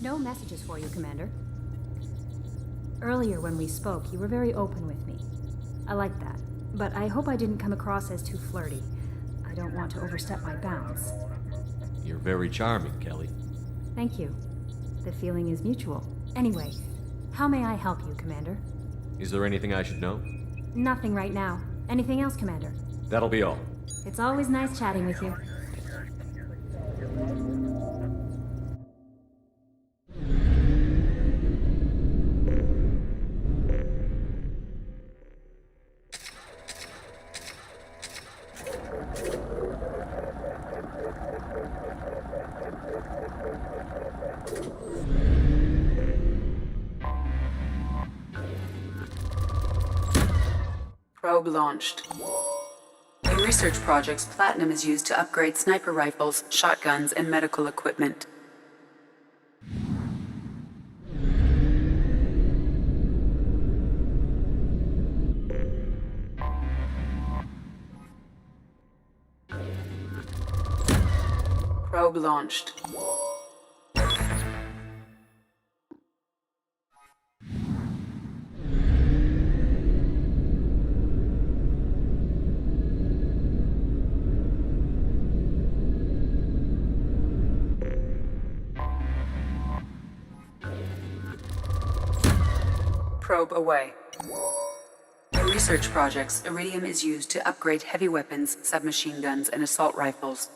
No messages for you, Commander. Earlier when we spoke, you were very open with me. I like that, but I hope I didn't come across as too flirty. I don't want to overstep my bounds. You're very charming, Kelly. Thank you. The feeling is mutual. Anyway, how may I help you, Commander? Is there anything I should know? Nothing right now. Anything else, Commander? That'll be all. It's always nice chatting with you. Probe launched. In research projects, platinum is used to upgrade sniper rifles, shotguns, and medical equipment. Probe launched. Probe away. In research projects, iridium is used to upgrade heavy weapons, submachine guns, and assault rifles.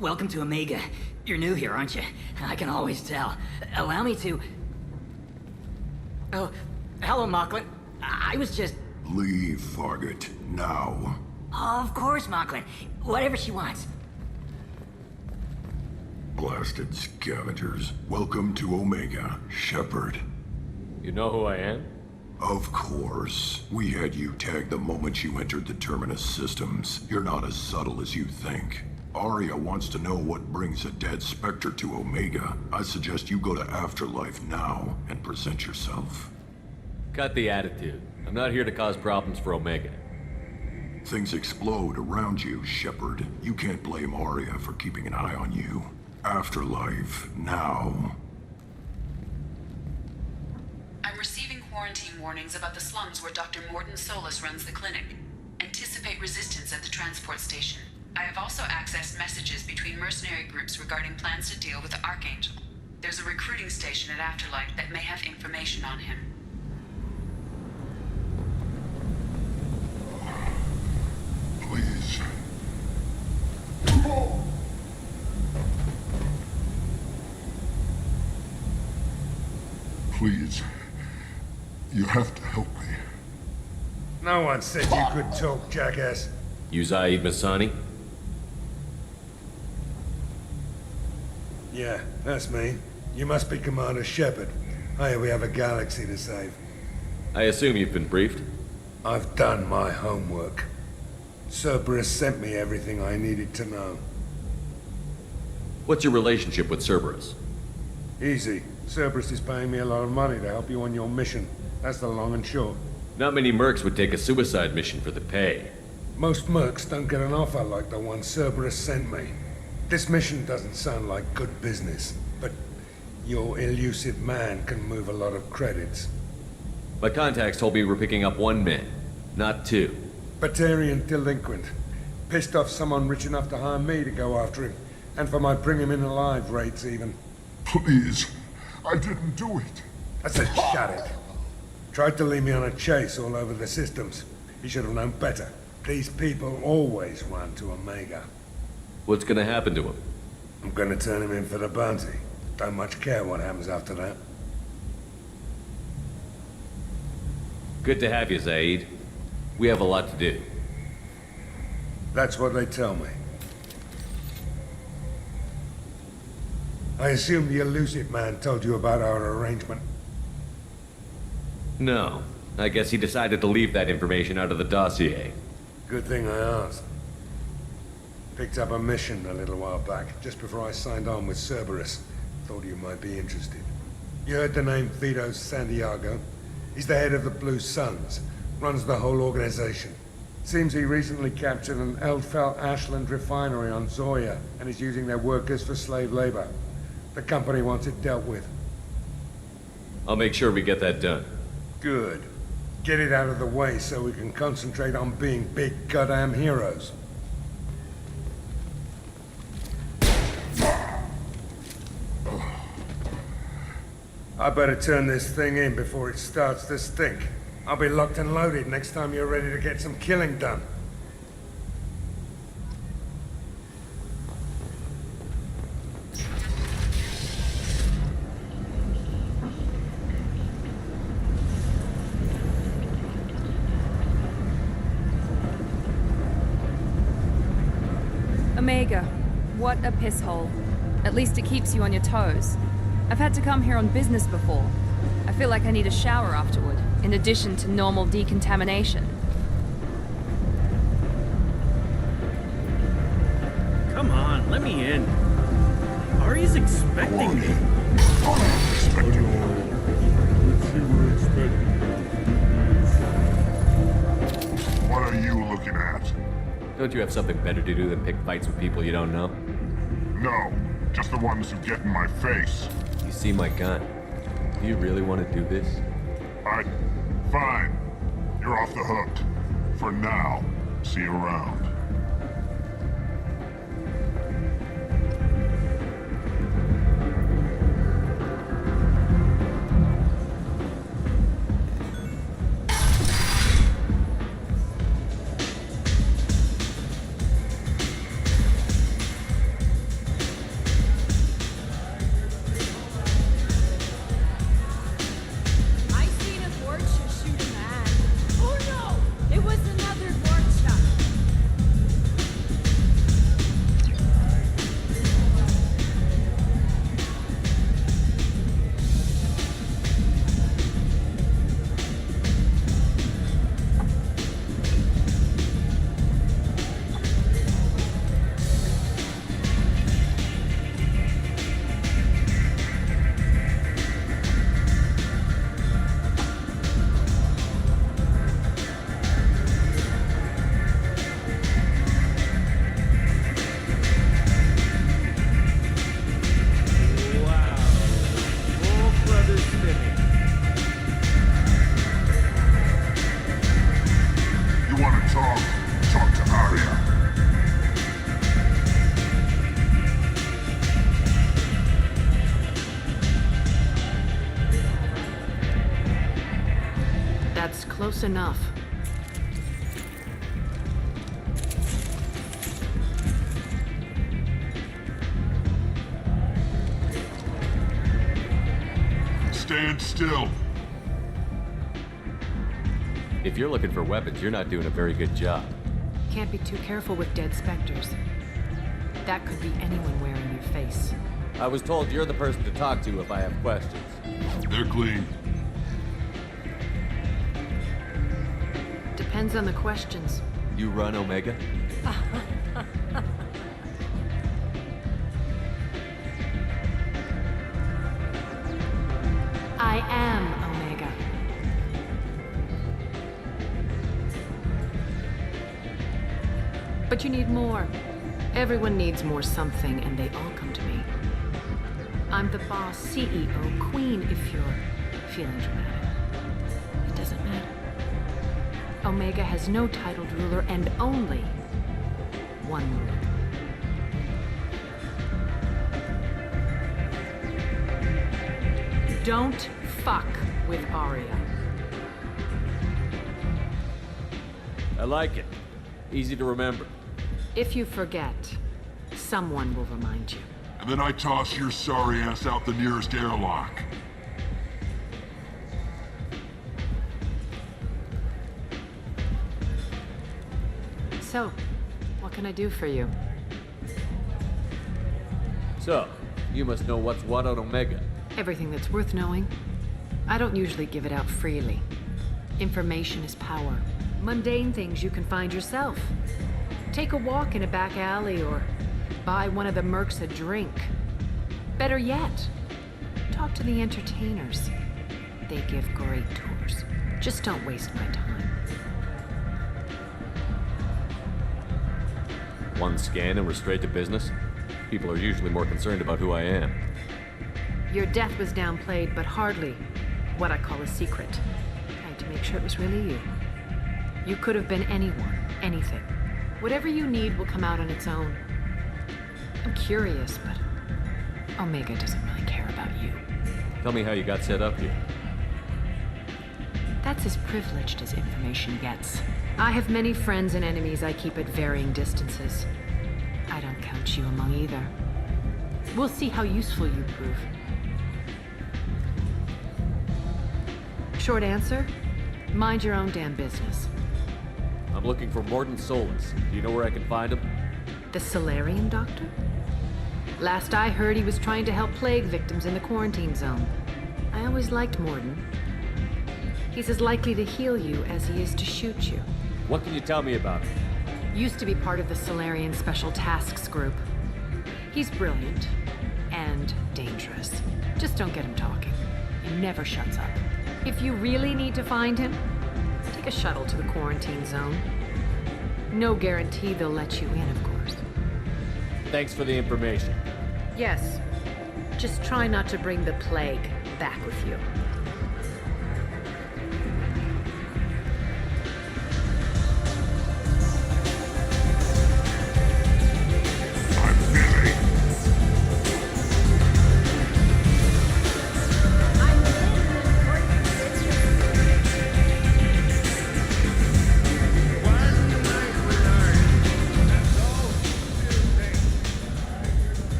Welcome to Omega. You're new here, aren't you? I can always tell. Allow me to... Oh, hello, Mocklin. I was just... Leave, Fargate, now. Of course, Mocklin. Whatever she wants. Blasted scavengers. Welcome to Omega, Shepard. You know who I am? Of course. We had you tagged the moment you entered the Terminus systems. You're not as subtle as you think. Arya wants to know what brings a dead Spectre to Omega. I suggest you go to Afterlife now and present yourself. Cut the attitude. I'm not here to cause problems for Omega. Things explode around you, Shepard. You can't blame Arya for keeping an eye on you. Afterlife, now. I'm receiving quarantine warnings about the slums where Dr. Mordin Solus runs the clinic. Anticipate resistance at the transport station. I have also accessed messages between mercenary groups regarding plans to deal with the Archangel. There's a recruiting station at Afterlife that may have information on him. Please. Please. You have to help me. No one said you could talk, jackass. You Zaid Masani? Yeah, that's me. You must be Commander Shepard. Hey, we have a galaxy to save. I assume you've been briefed? I've done my homework. Cerberus sent me everything I needed to know. What's your relationship with Cerberus? Easy. Cerberus is paying me a lot of money to help you on your mission. That's the long and short. Not many mercs would take a suicide mission for the pay. Most mercs don't get an offer like the one Cerberus sent me. This mission doesn't sound like good business, but your elusive man can move a lot of credits. My contacts told me we're picking up one man, not two. Batarian delinquent. Pissed off someone rich enough to hire me to go after him. And for my bring him in alive rates even. Please. I didn't do it. I said shut it. Tried to lead me on a chase all over the systems. He should have known better. These people always run to Omega. What's gonna happen to him? I'm gonna turn him in for the bounty. Don't much care what happens after that. Good to have you, Zaid. We have a lot to do. That's what they tell me. I assume the elusive man told you about our arrangement. No. I guess he decided to leave that information out of the dossier. Good thing I asked. Picked up a mission a little while back, just before I signed on with Cerberus. Thought you might be interested. You heard the name Vito Santiago? He's the head of the Blue Suns. Runs the whole organization. Seems he recently captured an Eldfell Ashland refinery on Zoya and is using their workers for slave labor. The company wants it dealt with. I'll make sure we get that done. Good. Get it out of the way so we can concentrate on being big goddamn heroes. I better turn this thing in before it starts to stink. I'll be locked and loaded next time you're ready to get some killing done. Omega, what a piss hole. At least it keeps you on your toes. I've had to come here on business before. I feel like I need a shower afterward, in addition to normal decontamination. Come on, let me in. Ari's expecting me. What are you looking at? Don't you have something better to do than pick fights with people you don't know? No, just the ones who get in my face. You see my gun. Do you really want to do this? Fine. You're off the hook. For now. See you around. Close enough. Stay stand still. If you're looking for weapons, you're not doing a very good job. Can't be too careful with dead specters. That could be anyone wearing your face. I was told you're the person to talk to if I have questions. They're clean. Depends on the questions. You run Omega? I am Omega. But you need more. Everyone needs more something, and they all come to me. I'm the boss, CEO, queen, if you're feeling dramatic. It doesn't matter. Omega has no titled ruler and only one ruler. Don't fuck with Aria. I like it. Easy to remember. If you forget, someone will remind you. And then I toss your sorry ass out the nearest airlock. So, what can I do for you? So, you must know what's what on Omega. Everything that's worth knowing. I don't usually give it out freely. Information is power. Mundane things you can find yourself. Take a walk in a back alley or buy one of the mercs a drink. Better yet, talk to the entertainers. They give great tours. Just don't waste my time. One scan and we're straight to business? People are usually more concerned about who I am. Your death was downplayed, but hardly what I call a secret. Tried to make sure it was really you. You could have been anyone, anything. Whatever you need will come out on its own. I'm curious, but Omega doesn't really care about you. Tell me how you got set up here. That's as privileged as information gets. I have many friends and enemies I keep at varying distances. I don't count you among either. We'll see how useful you prove. Short answer, mind your own damn business. I'm looking for Morden Solus. Do you know where I can find him? The Solarian doctor? Last I heard, he was trying to help plague victims in the quarantine zone. I always liked Morden. He's as likely to heal you as he is to shoot you. What can you tell me about him? Used to be part of the Solarian Special Tasks Group. He's brilliant and dangerous. Just don't get him talking. He never shuts up. If you really need to find him, take a shuttle to the quarantine zone. No guarantee they'll let you in, of course. Thanks for the information. Yes. Just try not to bring the plague back with you.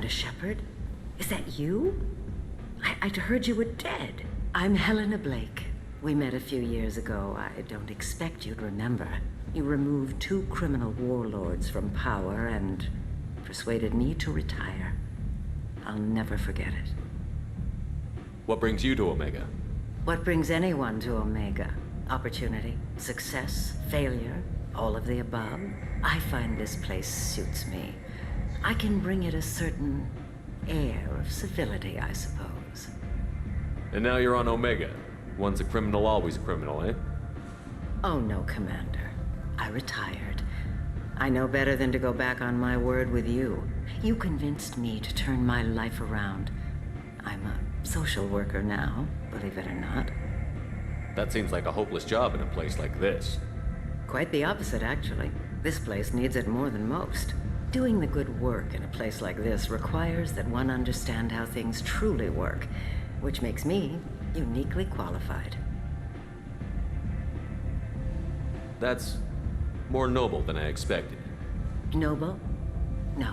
Shepard? Is that you? I'd heard you were dead. I'm Helena Blake. We met a few years ago. I don't expect you'd remember. You removed 2 criminal warlords from power and persuaded me to retire. I'll never forget it. What brings you to Omega? What brings anyone to Omega? Opportunity, success, failure, all of the above. I find this place suits me. I can bring it a certain air of civility, I suppose. And now you're on Omega. Once a criminal, always a criminal, eh? Oh no, Commander. I retired. I know better than to go back on my word with you. You convinced me to turn my life around. I'm a social worker now, believe it or not. That seems like a hopeless job in a place like this. Quite the opposite, actually. This place needs it more than most. Doing the good work in a place like this requires that one understand how things truly work, which makes me uniquely qualified. That's more noble than I expected. Noble? No.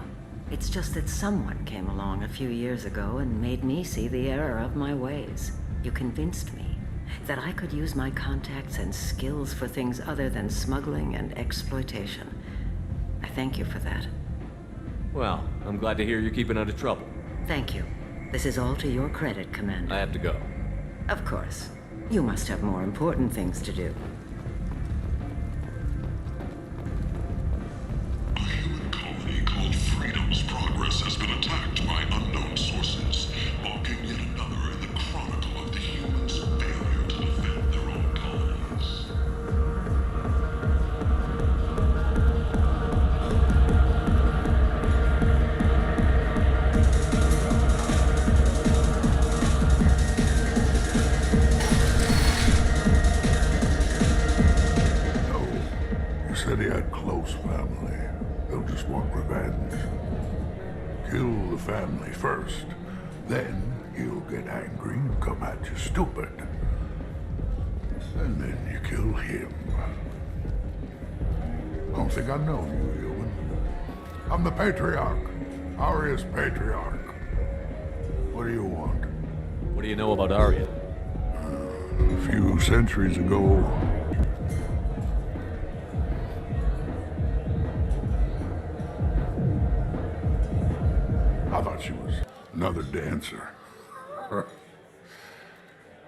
It's just that someone came along a few years ago and made me see the error of my ways. You convinced me that I could use my contacts and skills for things other than smuggling and exploitation. I thank you for that. Well, I'm glad to hear you're keeping out of trouble. Thank you. This is all to your credit, Commander. I have to go. Of course. You must have more important things to do. A human colony called Freedom's Progress has been attacked by unknown sources, marking yet another in the chronicle of the humans' failure to defend their own colonies. Said he had close family. They'll just want revenge. Kill the family first. Then he'll get angry and come at you stupid. And then you kill him. I don't think I know you, human. I'm the Patriarch. Aria's Patriarch. What do you want? What do you know about Aria? A few centuries ago, I thought she was another dancer.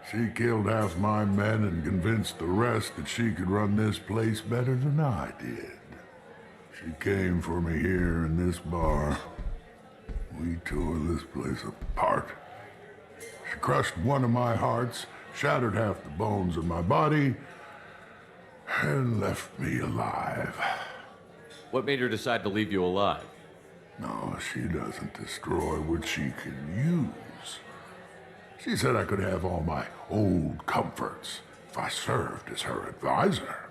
She killed half my men and convinced the rest that she could run this place better than I did. She came for me here in this bar. We tore this place apart. She crushed one of my hearts, shattered half the bones in my body, and left me alive. What made her decide to leave you alive? No, she doesn't destroy what she can use. She said I could have all my old comforts if I served as her advisor.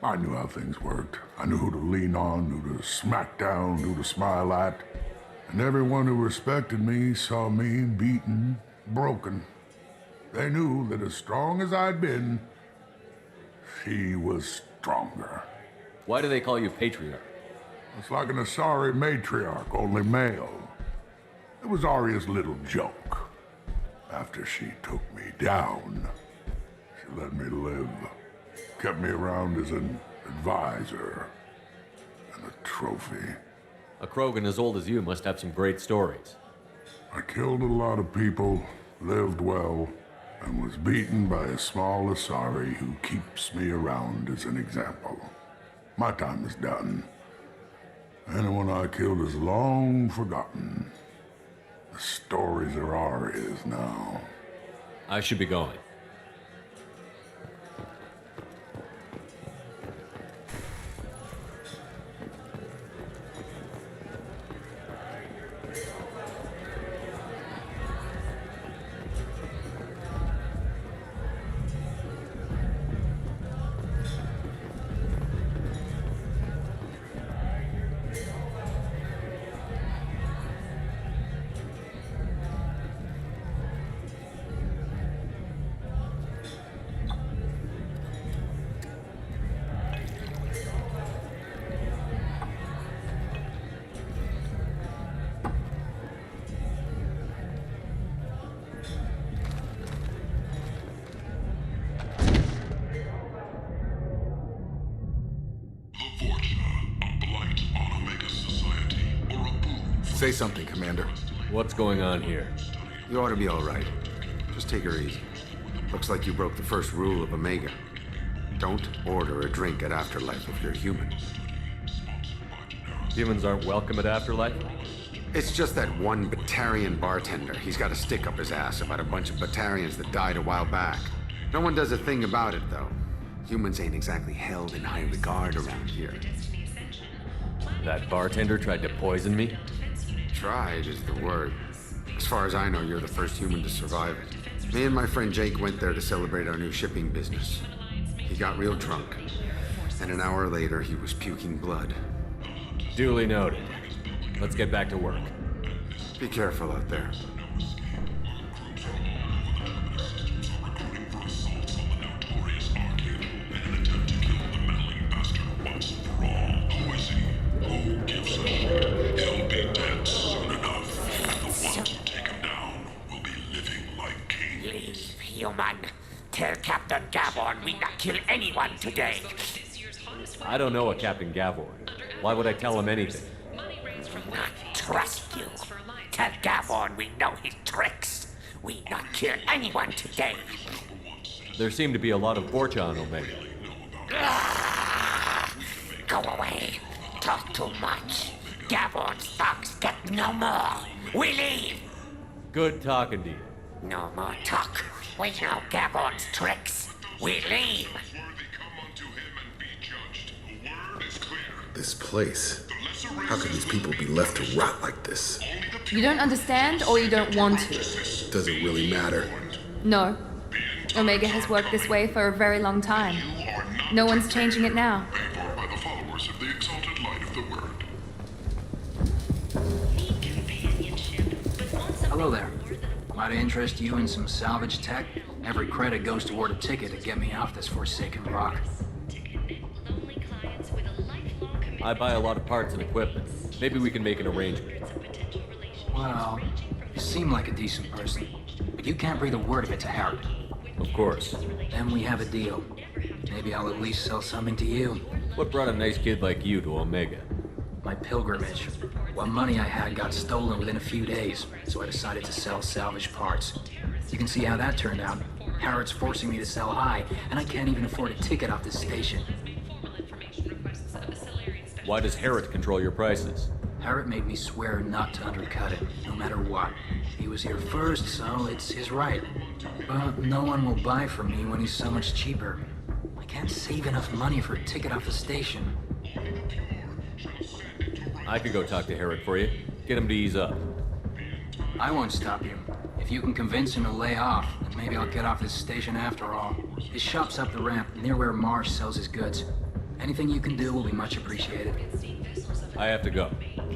I knew how things worked. I knew who to lean on, who to smack down, who to smile at. And everyone who respected me saw me beaten, broken. They knew that as strong as I'd been, she was stronger. Why do they call you Patriarch? It's like an Asari matriarch, only male. It was Aria's little joke. After she took me down, she let me live. Kept me around as an advisor and a trophy. A Krogan as old as you must have some great stories. I killed a lot of people, lived well, and was beaten by a small Asari who keeps me around as an example. My time is done. Anyone I killed is long forgotten. The stories are Aria's now. I should be going. Say something, Commander. What's going on here? You ought to be all right. Just take her easy. Looks like you broke the first rule of Omega. Don't order a drink at Afterlife if you're human. Humans aren't welcome at Afterlife? It's just that one Batarian bartender. He's got a stick up his ass about a bunch of Batarians that died a while back. No one does a thing about it, though. Humans ain't exactly held in high regard around here. That bartender tried to poison me? Tried is the word. As far as I know, you're the first human to survive it. Me and my friend Jake went there to celebrate our new shipping business. He got real drunk, and an hour later he was puking blood. Duly noted. Let's get back to work. Be careful out there. Who gives up? He'll be dead. kill anyone today. I don't know a Captain Gavor. Why would I tell him anything? Not trust you. Tell Gavon we know his tricks. We not kill anyone today. There seem to be a lot of Borcha on Omega. Go away. Talk too much. Gavon's thugs get no more. We leave. Good talking to you. No more talk. We know Gavon's tricks. We leave. This place. How can these people be left to rot like this? You don't understand, or you don't want to? Does it really matter? No. Omega has worked this way for a very long time. No one's changing it now. By the followers of the exalted light of the word. Hello there. Might I interest you in some salvage tech? Every credit goes toward a ticket to get me off this forsaken rock. I buy a lot of parts and equipment. Maybe we can make an arrangement. Well, you seem like a decent person, but you can't breathe a word of it to Harrod. Of course. Then we have a deal. Maybe I'll at least sell something to you. What brought a nice kid like you to Omega? My pilgrimage. What money I had got stolen within a few days, so I decided to sell salvage parts. You can see how that turned out. Harrod's forcing me to sell high, and I can't even afford a ticket off this station. Why does Harrod control your prices? Harrod made me swear not to undercut it, no matter what. He was here first, so it's his right. But no one will buy from me when he's so much cheaper. I can't save enough money for a ticket off the station. I could go talk to Harrod for you. Get him to ease up. I won't stop you. If you can convince him to lay off, then maybe I'll get off this station after all. His shop's up the ramp, near where Marsh sells his goods. Anything you can do will be much appreciated. I have to go.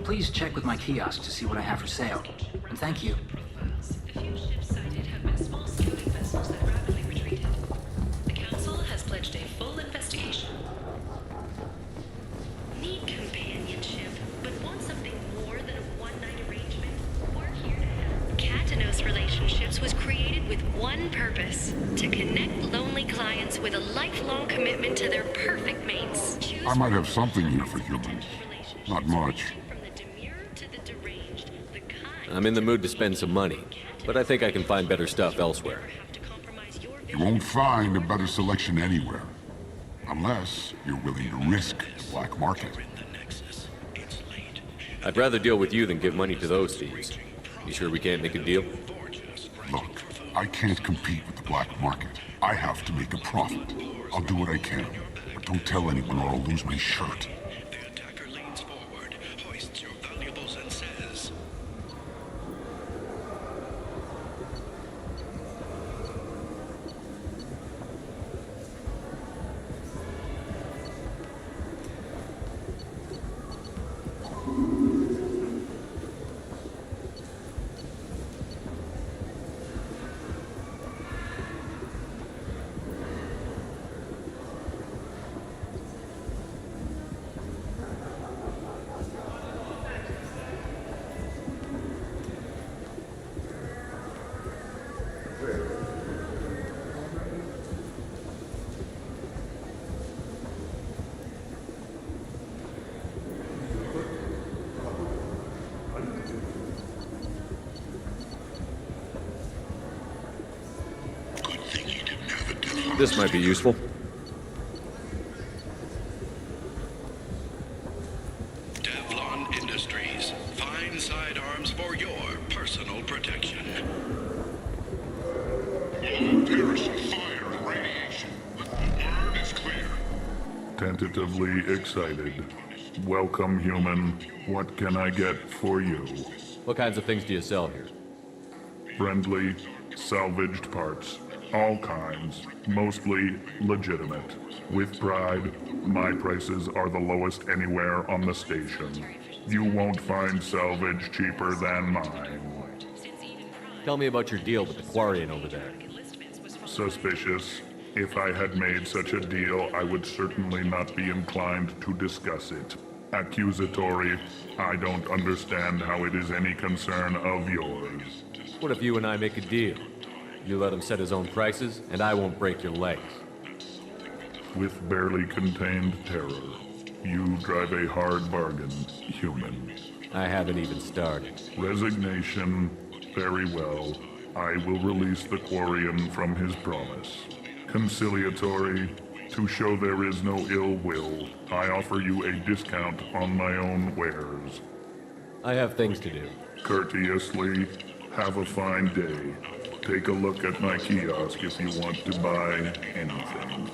Please check with my kiosk to see what I have for sale. And thank you. A few ships sighted have been small smuggling vessels that rapidly retreated. The Council has pledged a full investigation. Need companionship, but want something more than a one-night arrangement? We're here to help. Katanos Relationships was created with one purpose: to connect lonely clients with a lifelong commitment to their perfect mates. I might have something here for humans. Not much. I'm in the mood to spend some money, but I think I can find better stuff elsewhere. You won't find a better selection anywhere. Unless you're willing to risk the black market. I'd rather deal with you than give money to those thieves. You sure we can't make a deal? Look, I can't compete with the black market. I have to make a profit. I'll do what I can, but don't tell anyone or I'll lose my shirt. This might be useful. Devlon Industries. Fine sidearms for your personal protection. There is some fire and radiation. The word is clear. Tentatively excited. Welcome, human. What can I get for you? What kinds of things do you sell here? Friendly, salvaged parts. All kinds, mostly legitimate. With pride, my prices are the lowest anywhere on the station. You won't find salvage cheaper than mine. Tell me about your deal with the Quarian over there. Suspicious. If I had made such a deal, I would certainly not be inclined to discuss it. Accusatory. I don't understand how it is any concern of yours. What if you and I make a deal? You let him set his own prices, and I won't break your legs. with barely contained terror. You drive a hard bargain, human. I haven't even started. Resignation. Very well. I will release the Quarian from his promise. Conciliatory. To show there is no ill will, I offer you a discount on my own wares. I have things to do. Courteously, have a fine day. Take a look at my kiosk if you want to buy anything.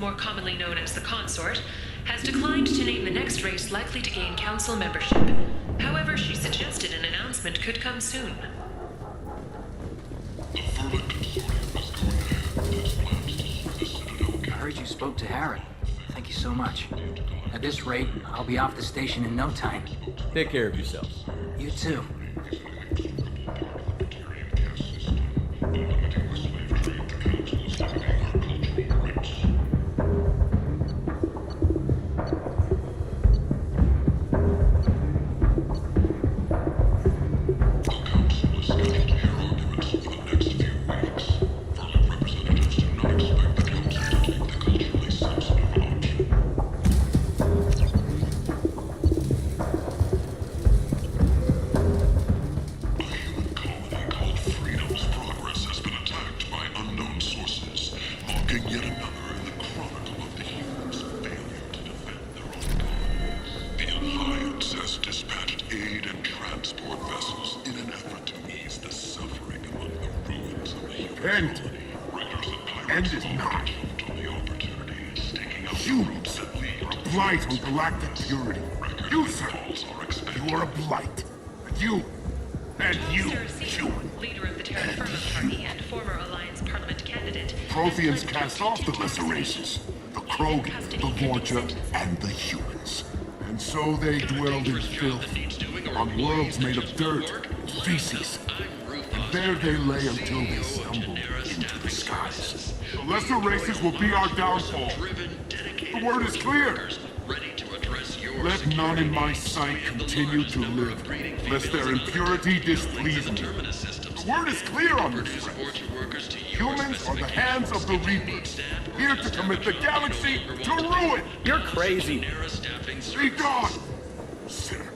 more commonly known as the Consort, has declined to name the next race likely to gain council membership. However, she suggested an announcement could come soon. I heard you spoke to Harry. Thank you so much. At this rate, I'll be off the station in no time. Take care of yourself. You too. End is not. Humans are a blight on galactic purity. You, sir, you are a blight. You, and you, human. Leader of the Terra Firma Party and former Alliance Parliament candidate. Protheans cast off the lesser races. The Krogan, the Vorcha, and the humans. And so they dwelled in filth, on worlds made of dirt, feces. And there they lay until they stumbled into the skies. The lesser races will be our downfall. The word is clear. Let none in my sight continue to live, lest their impurity displease me. The word is clear on this, friends. Humans are the hands of the Reapers, here to commit the galaxy to ruin. You're crazy. Be gone! Sinner,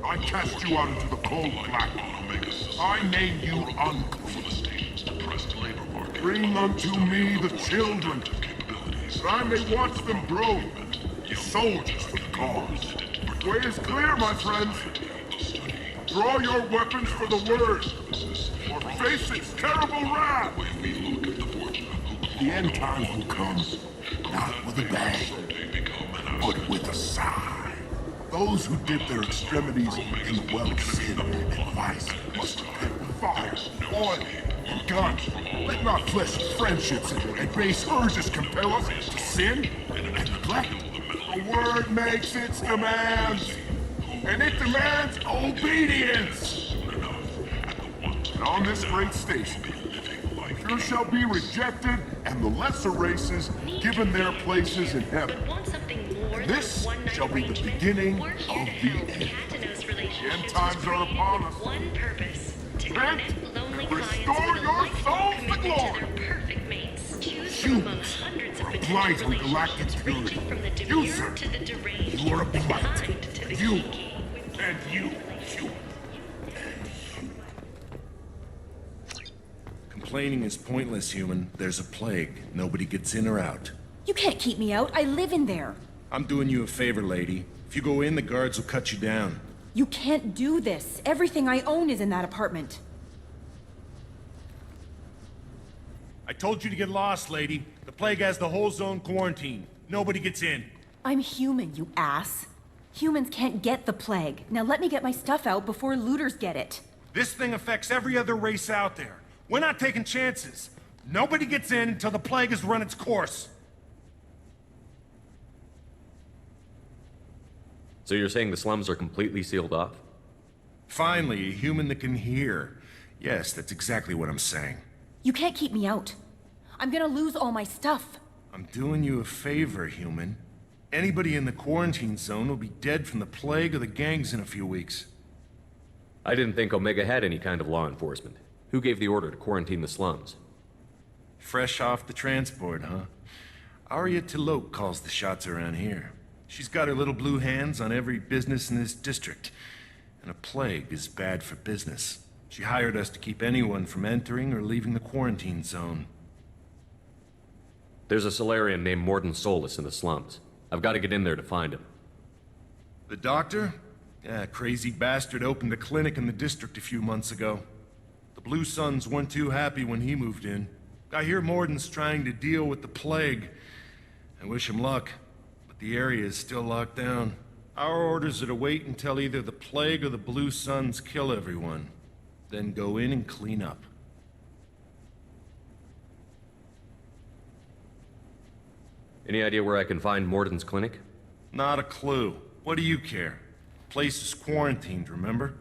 I cast you out into the cold blackness. I name you unclean. Bring unto me the children, that I may watch them grow, soldiers for the cause. The way is clear, my friends. Draw your weapons for the word, or face its terrible wrath. The end times will come, not with a bang, but with a sigh. Those who dip their extremities in the well of sin and vice must repent with fire, oil, and guns. Let not fleshly friendships and base urges compel us to sin and neglect. The word makes its demands, and it demands obedience. And on this great station, there shall be rejected and the lesser races given their places in heaven. And this shall be the beginning of the end. The end times are upon us. Repent and restore your souls to glory. humans are a blight on galactic purity. You, sir, you are a blight. You, and you, human. Complaining is pointless, human. There's a plague. Nobody gets in or out. You can't keep me out. I live in there. I'm doing you a favor, lady. If you go in, the guards will cut you down. You can't do this. Everything I own is in that apartment. I told you to get lost, lady. The plague has the whole zone quarantined. Nobody gets in. I'm human, you ass. Humans can't get the plague. Now let me get my stuff out before looters get it. This thing affects every other race out there. We're not taking chances. Nobody gets in until the plague has run its course. So you're saying the slums are completely sealed off? Finally, a human that can hear. Yes, that's exactly what I'm saying. You can't keep me out. I'm gonna lose all my stuff. I'm doing you a favor, human. Anybody in the quarantine zone will be dead from the plague or the gangs in a few weeks. I didn't think Omega had any kind of law enforcement. Who gave the order to quarantine the slums? Fresh off the transport, huh? Arya Tilok calls the shots around here. She's got her little blue hands on every business in this district. And a plague is bad for business. She hired us to keep anyone from entering or leaving the quarantine zone. There's a Solarian named Morden Solus in the slums. I've got to get in there to find him. The doctor? Yeah, crazy bastard opened a clinic in the district a few months ago. The Blue Suns weren't too happy when he moved in. I hear Morden's trying to deal with the plague. I wish him luck. The area is still locked down. Our orders are to wait until either the plague or the Blue Suns kill everyone. Then go in and clean up. Any idea where I can find Morden's clinic? Not a clue. What do you care? The place is quarantined, remember?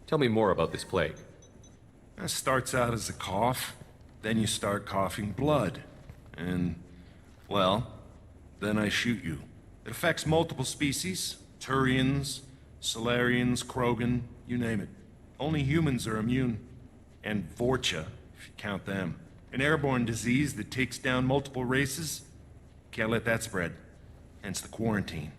Tell me more about this plague. It starts out as a cough, then you start coughing blood. And, well, then I shoot you. It affects multiple species. Turians, Solarians, Krogan, you name it. Only humans are immune. And Vorcha, if you count them. An airborne disease that takes down multiple races. Can't let that spread. Hence the quarantine.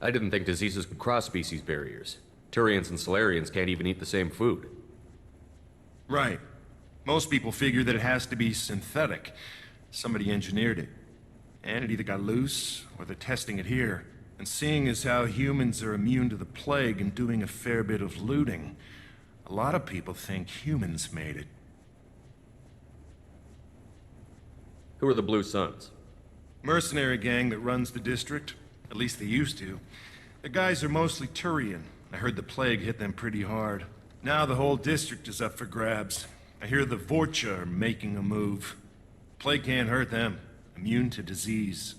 I didn't think diseases could cross species barriers. Turians and Solarians can't even eat the same food. Right. Most people figure that it has to be synthetic. Somebody engineered it. And it either got loose, or they're testing it here. And seeing as how humans are immune to the plague and doing a fair bit of looting, a lot of people think humans made it. Who are the Blue Suns? Mercenary gang that runs the district. At least they used to. The guys are mostly Turian. I heard the plague hit them pretty hard. Now the whole district is up for grabs. I hear the Vorcha are making a move. Plague can't hurt them. Immune to disease.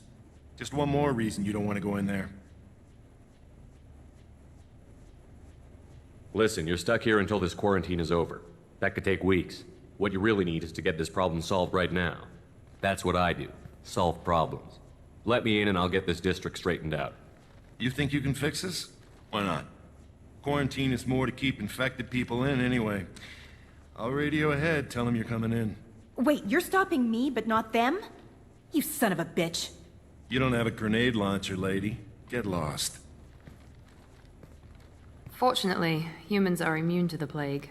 Just one more reason you don't want to go in there. Listen, you're stuck here until this quarantine is over. That could take weeks. What you really need is to get this problem solved right now. That's what I do. Solve problems. Let me in and I'll get this district straightened out. You think you can fix this? Why not? Quarantine is more to keep infected people in anyway. I'll radio ahead, tell them you're coming in. Wait, you're stopping me, but not them? You son of a bitch. You don't have a grenade launcher, lady. Get lost. Fortunately, humans are immune to the plague.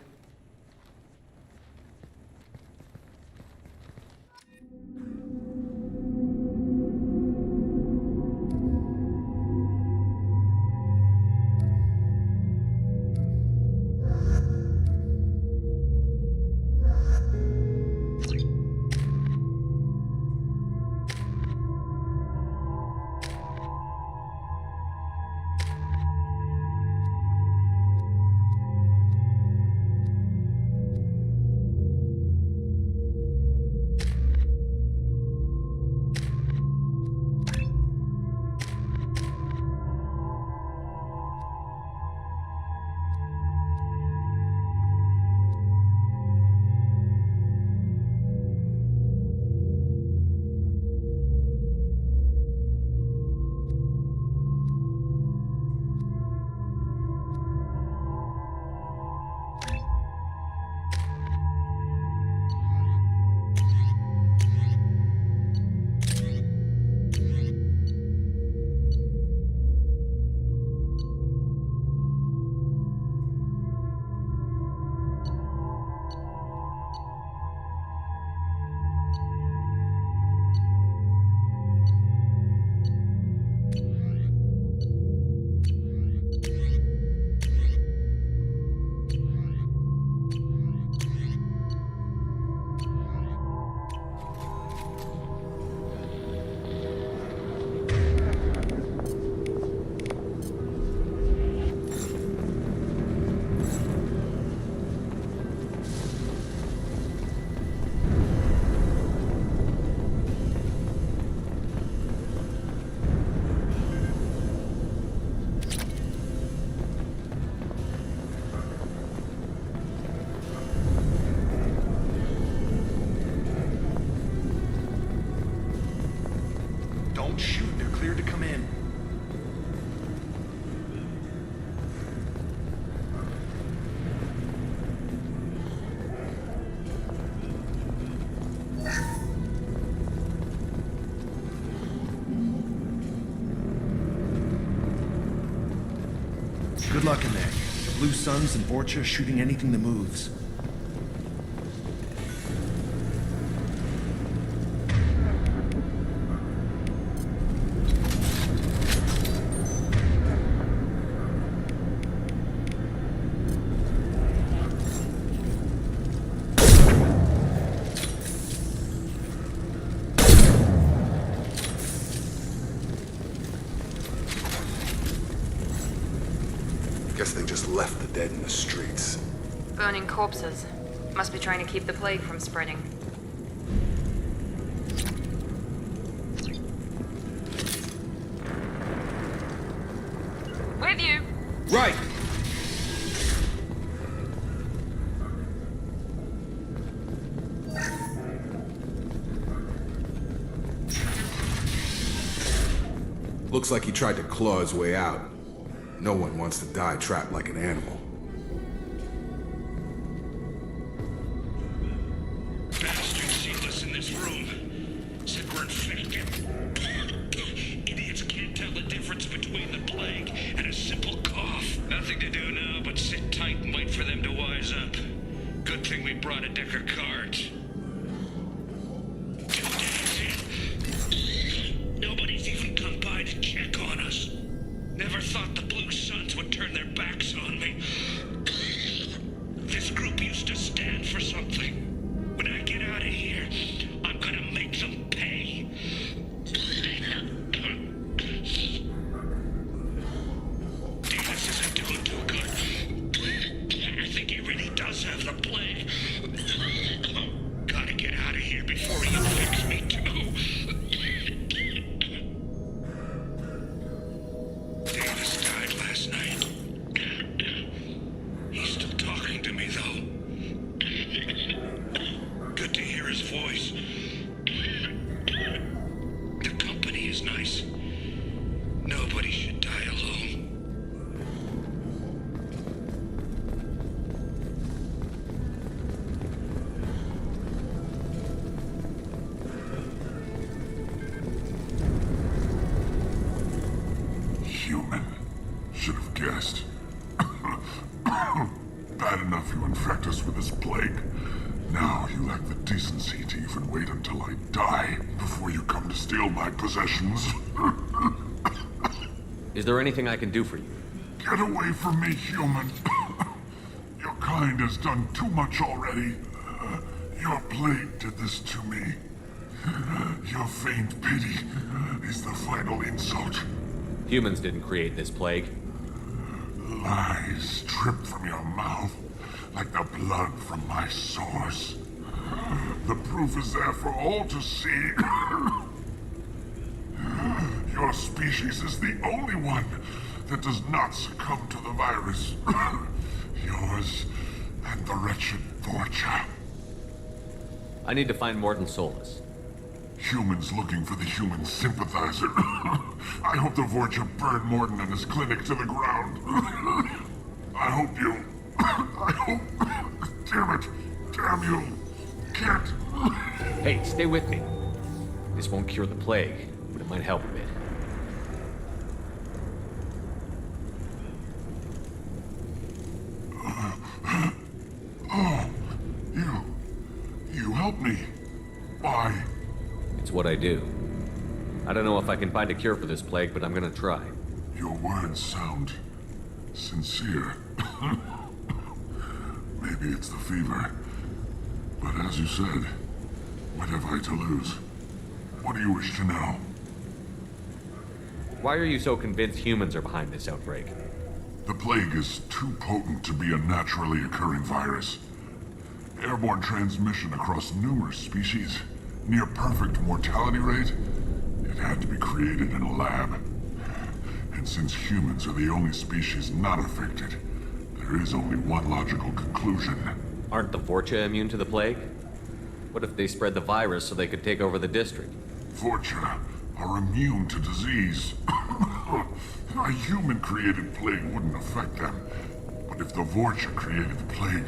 cleared to come in. Good luck in there. The Blue Suns and Vorcha shooting anything that moves. Guess they just left the dead in the streets. Burning corpses. Must be trying to keep the plague from spreading. With you! Right! Looks like he tried to claw his way out. No one wants to die trapped like an animal. Bastards sealed us in this room. Said we're infected. Idiots can't tell the difference between the plague and a simple cough. Nothing to do now but sit tight and wait for them to wise up. Good thing we brought a deck of cards. 2 days in. Nobody's even come by to check on us. Never thought the Blue Suns would turn their backs on me. This group used to stand for something. When I get out of here, I'm gonna make them pay. Davis isn't doing too good. I think he really does have the plague. Gotta get out of here before he infects me too. Davis died last night. He's still talking to me, though. Good to hear his voice. The company is nice. Nobody should die alone. Human. Should have guessed. Bad enough you infect us with this plague. Now you lack the decency to even wait until I die before you come to steal my possessions. Is there anything I can do for you? Get away from me, human. Your kind has done too much already. Your plague did this to me. Your faint pity is the final insult. Humans didn't create this plague. Lies drip from your mouth like the blood from my sores. The proof is there for all to see. Your species is the only one that does not succumb to the virus. Yours and the wretched Vorcha. I need to find Morton Solus. Humans looking for the human sympathizer. I hope the Vorcha burned Morton and his clinic to the ground. I hope you... I hope... Damn it. Damn you. Can't... Hey, stay with me. This won't cure the plague, but it might help a bit. Oh, you helped me. Why? It's what I do. I don't know if I can find a cure for this plague, but I'm gonna try. Your words sound sincere. Maybe it's the fever. But as you said, what have I to lose? What do you wish to know? Why are you so convinced humans are behind this outbreak? The plague is too potent to be a naturally occurring virus. Airborne transmission across numerous species, near perfect mortality rate. It had to be created in a lab. And since humans are the only species not affected, there is only one logical conclusion. Aren't the Vorcha immune to the plague? What if they spread the virus so they could take over the district? Vorcha are immune to disease. A human-created plague wouldn't affect them. But if the Vorcha created the plague,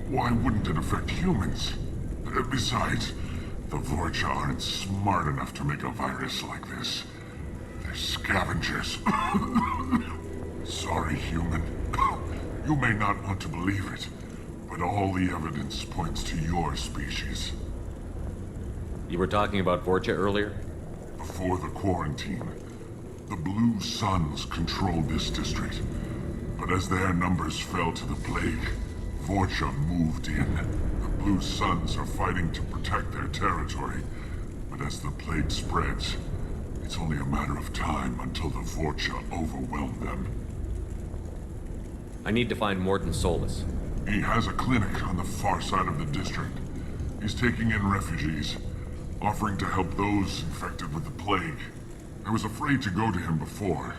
why wouldn't it affect humans? Besides, the Vorcha aren't smart enough to make a virus like this. They're scavengers. Sorry, human. You may not want to believe it, but all the evidence points to your species. You were talking about Vorcha earlier? Before the quarantine, the Blue Suns controlled this district. But as their numbers fell to the plague, Vorcha moved in. The Blue Suns are fighting to protect their territory. But as the plague spreads, it's only a matter of time until the Vorcha overwhelm them. I need to find Morton Solus. He has a clinic on the far side of the district. He's taking in refugees, offering to help those infected with the plague. I was afraid to go to him before.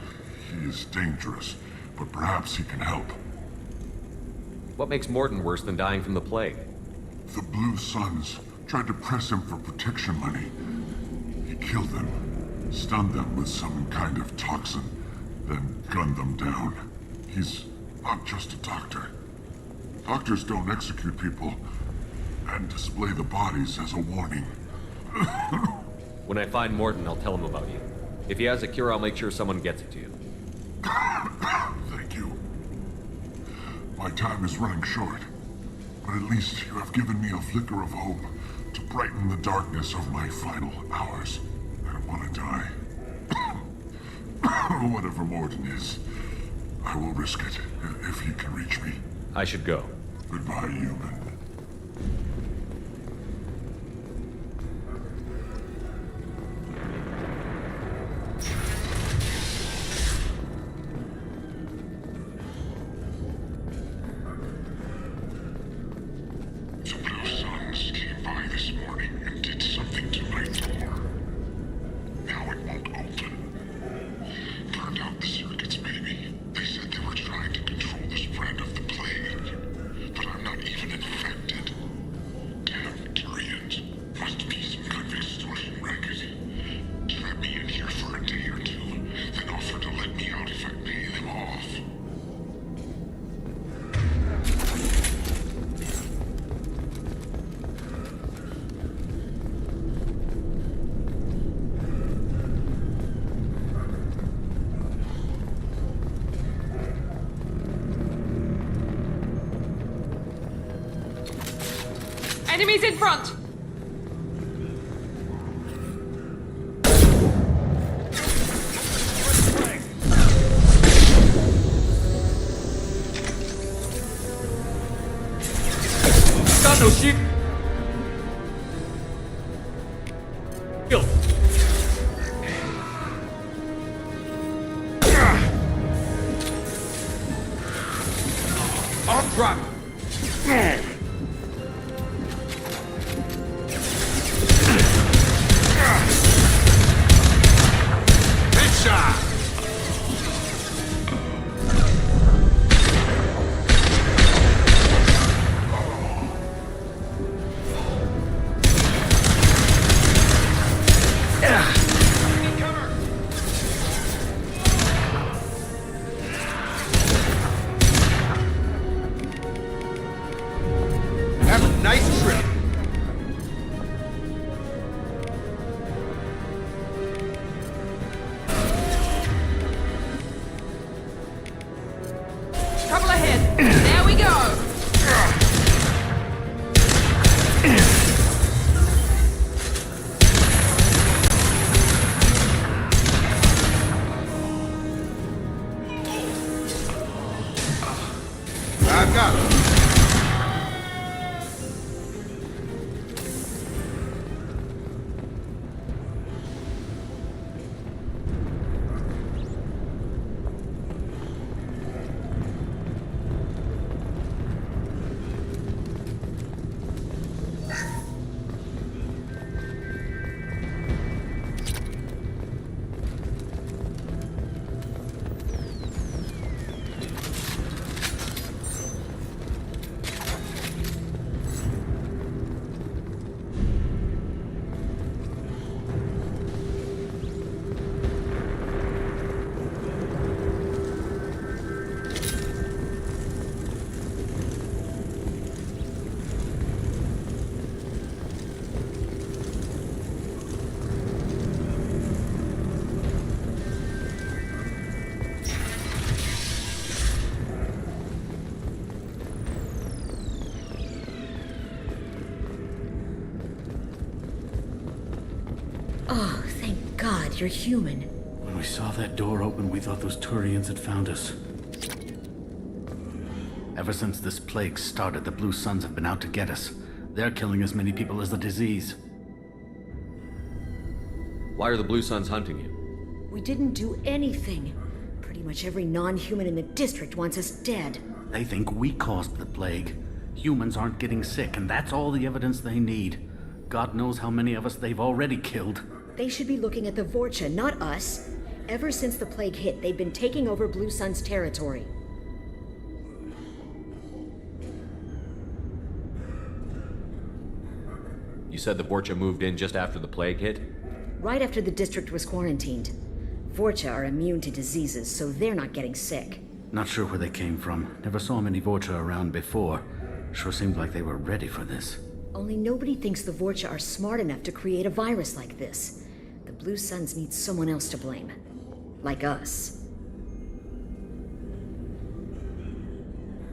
He is dangerous, but perhaps he can help. What makes Morton worse than dying from the plague? The Blue Suns tried to press him for protection money. He killed them, stunned them with some kind of toxin, then gunned them down. He's not just a doctor. Doctors don't execute people and display the bodies as a warning. When I find Morton, I'll tell him about you. If he has a cure, I'll make sure someone gets it to you. Thank you. My time is running short, but at least you have given me a flicker of hope to brighten the darkness of my final hours. I don't want to die. Whatever Morton is, I will risk it if he can reach me. I should go. Goodbye, human. Enemies in front! Got no sheep! Kill! Arm drop! God, you're human. When we saw that door open, we thought those Turians had found us. Ever since this plague started, the Blue Suns have been out to get us. They're killing as many people as the disease. Why are the Blue Suns hunting you? We didn't do anything. Pretty much every non-human in the district wants us dead. They think we caused the plague. Humans aren't getting sick, and that's all the evidence they need. God knows how many of us they've already killed. They should be looking at the Vorcha, not us. Ever since the plague hit, they've been taking over Blue Sun's territory. You said the Vorcha moved in just after the plague hit? Right after the district was quarantined. Vorcha are immune to diseases, so they're not getting sick. Not sure where they came from. Never saw many Vorcha around before. Sure seemed like they were ready for this. Only nobody thinks the Vorcha are smart enough to create a virus like this. The Blue Suns need someone else to blame. Like us.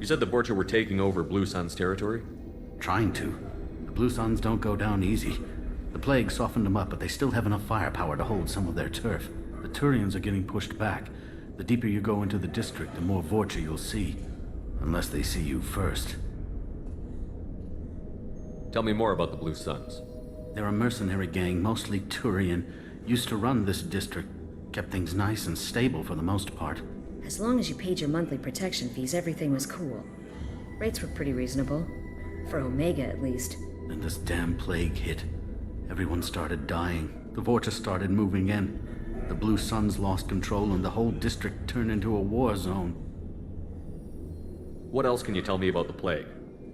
You said the Vorcha were taking over Blue Sun's territory? Trying to. The Blue Suns don't go down easy. The plague softened them up, but they still have enough firepower to hold some of their turf. The Turians are getting pushed back. The deeper you go into the district, the more Vorcha you'll see. Unless they see you first. Tell me more about the Blue Suns. They're a mercenary gang, mostly Turian. Used to run this district. Kept things nice and stable for the most part. As long as you paid your monthly protection fees, everything was cool. Rates were pretty reasonable. For Omega, at least. Then this damn plague hit. Everyone started dying. The Vorcha started moving in. The Blue Suns lost control and the whole district turned into a war zone. What else can you tell me about the plague?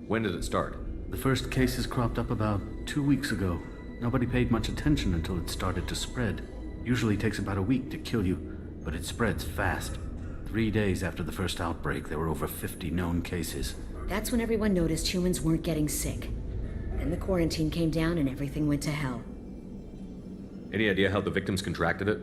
When did it start? The first cases cropped up about 2 weeks ago. Nobody paid much attention until it started to spread. Usually takes about a week to kill you, but it spreads fast. 3 days after the first outbreak, there were over 50 known cases. That's when everyone noticed humans weren't getting sick. Then the quarantine came down and everything went to hell. Any idea how the victims contracted it?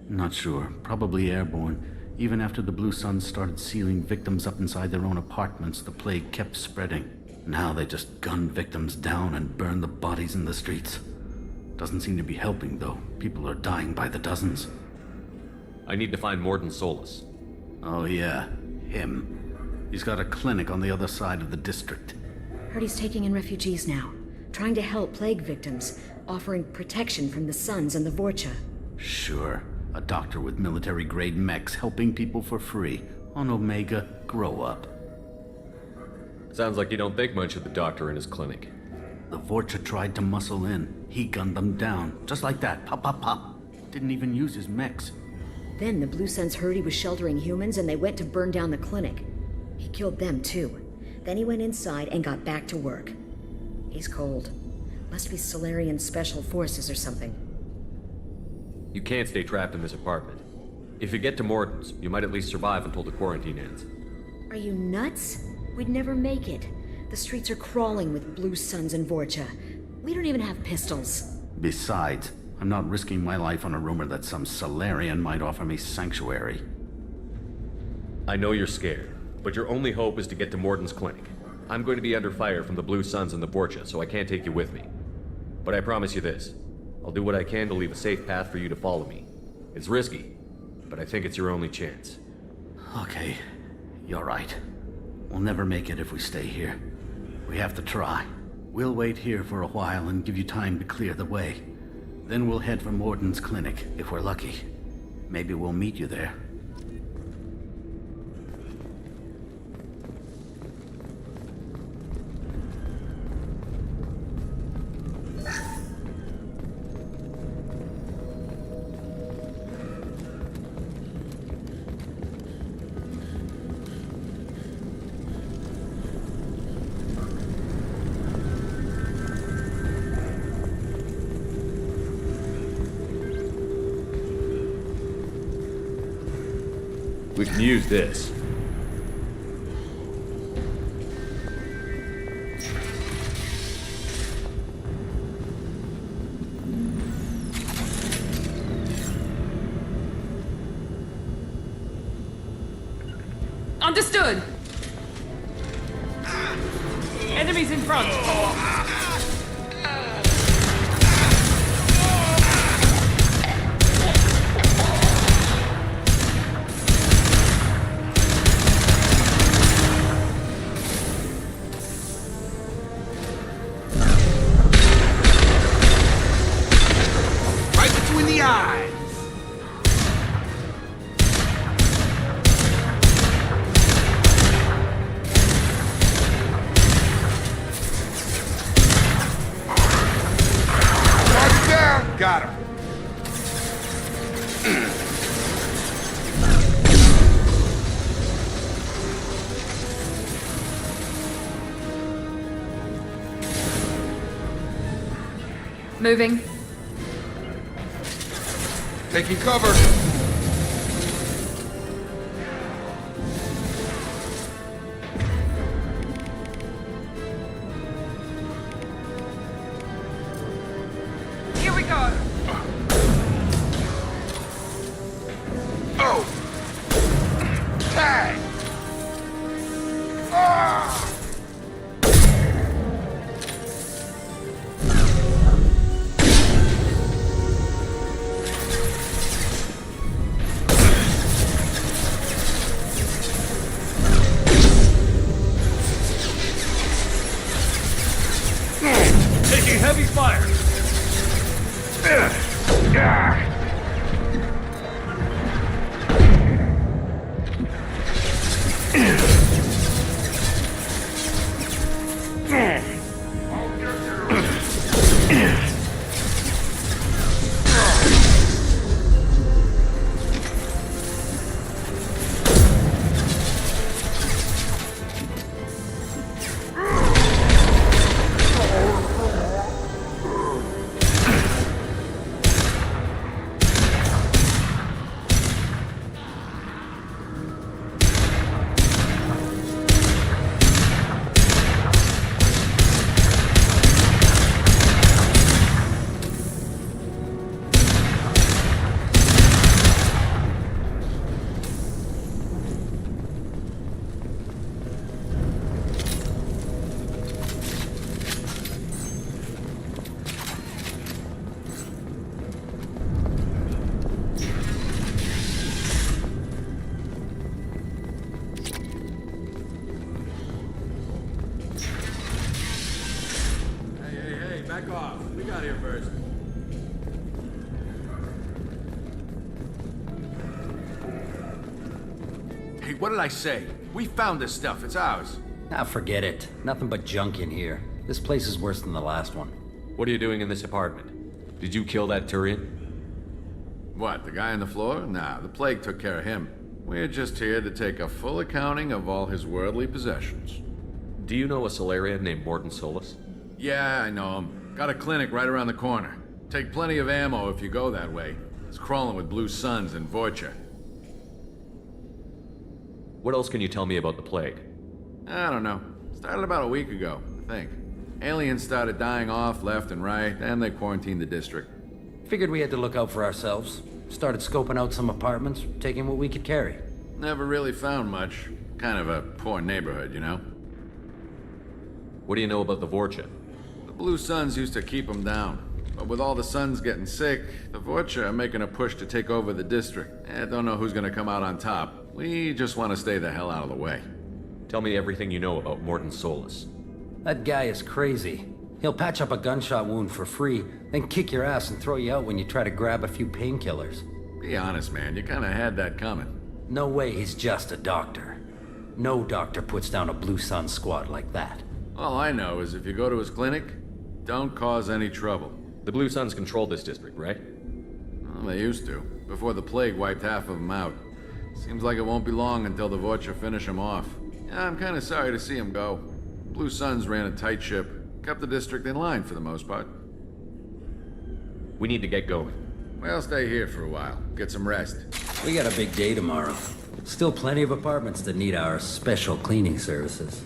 Not sure. Probably airborne. Even after the Blue Suns started sealing victims up inside their own apartments, the plague kept spreading. Now they just gun victims down and burn the bodies in the streets. Doesn't seem to be helping, though. People are dying by the dozens. I need to find Morden Solus. Oh yeah, him. He's got a clinic on the other side of the district. Heard he's taking in refugees now. Trying to help plague victims. Offering protection from the Suns and the Vorcha. Sure. A doctor with military-grade mechs helping people for free. On Omega, grow up. Sounds like you don't think much of the doctor in his clinic. The Vorcha tried to muscle in. He gunned them down. Just like that. Pop, pop, pop. Didn't even use his mechs. Then the Blue Suns heard he was sheltering humans and they went to burn down the clinic. He killed them too. Then he went inside and got back to work. He's cold. Must be Solarian Special Forces or something. You can't stay trapped in this apartment. If you get to Morden's, you might at least survive until the quarantine ends. Are you nuts? We'd never make it. The streets are crawling with Blue Suns and Vorcha. We don't even have pistols. Besides, I'm not risking my life on a rumor that some Solarian might offer me sanctuary. I know you're scared, but your only hope is to get to Morden's clinic. I'm going to be under fire from the Blue Suns and the Vorcha, so I can't take you with me. But I promise you this. I'll do what I can to leave a safe path for you to follow me. It's risky, but I think it's your only chance. Okay, you're right. We'll never make it if we stay here. We have to try. We'll wait here for a while and give you time to clear the way. Then we'll head for Morden's clinic, if we're lucky. Maybe we'll meet you there. We can use this. Understood! Enemies in front! Moving. Taking cover. Here we go. Oh! Tag! Ah! Taking heavy fire. Back off. We got here first. Hey, what did I say? We found this stuff. It's ours. Ah, forget it. Nothing but junk in here. This place is worse than the last one. What are you doing in this apartment? Did you kill that Turian? What, the guy on the floor? Nah, the plague took care of him. We're just here to take a full accounting of all his worldly possessions. Do you know a Solarian named Mordin Solus? Yeah, I know him. Got a clinic right around the corner. Take plenty of ammo if you go that way. It's crawling with blue suns and Vorcha. What else can you tell me about the plague? I don't know. Started about a week ago, I think. Aliens started dying off left and right, and they quarantined the district. Figured we had to look out for ourselves. Started scoping out some apartments, taking what we could carry. Never really found much. Kind of a poor neighborhood, you know? What do you know about the Vorcha? The blue suns used to keep them down. But with all the suns getting sick, the Vorcha are making a push to take over the district. Don't know who's gonna come out on top. We just want to stay the hell out of the way. Tell me everything you know about Mordin Solus. That guy is crazy. He'll patch up a gunshot wound for free, then kick your ass and throw you out when you try to grab a few painkillers. Be honest, man. You kinda had that coming. No way he's just a doctor. No doctor puts down a Blue Sun squad like that. All I know is if you go to his clinic, don't cause any trouble. The Blue Suns control this district, right? Well, they used to, before the plague wiped half of them out. Seems like it won't be long until the Vorcha finish them off. Yeah, I'm kinda sorry to see him go. Blue Suns ran a tight ship, kept the district in line for the most part. We need to get going. Well, stay here for a while. Get some rest. We got a big day tomorrow. Still plenty of apartments that need our special cleaning services.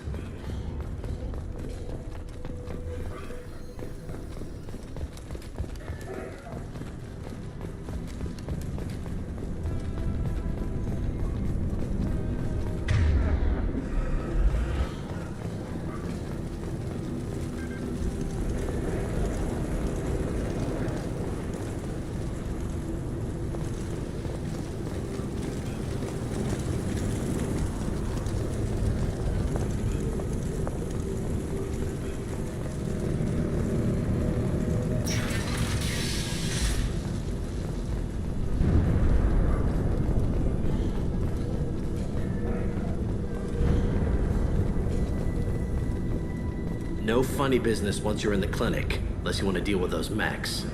No funny business once you're in the clinic, unless you want to deal with those mechs.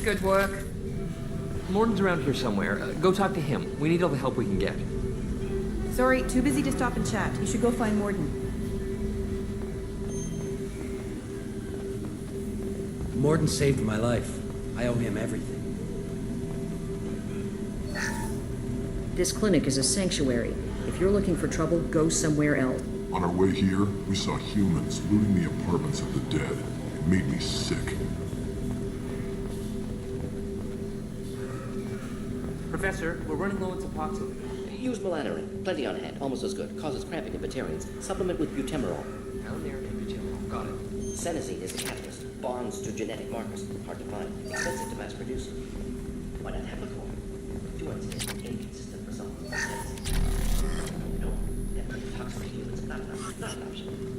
Good work. Mordin's around here somewhere. Go talk to him. We need all the help we can get. Sorry, too busy to stop and chat. You should go find Morden. Morden saved my life. I owe him everything. This clinic is a sanctuary. If you're looking for trouble, go somewhere else. On our way here, we saw humans looting the apartments of the dead. It made me sick. Professor, we're running low on Suboxone. Use melanorin. Plenty on hand. Almost as good. Causes cramping in Batarians. Supplement with butemerol. Melanorin and butemerol. Got it. Senesine is a catalyst. Bonds to genetic markers. Hard to find. Expensive to mass produce. Why not have a core? Do unstable, inconsistent results. No. Definitely toxic to humans. Not an option.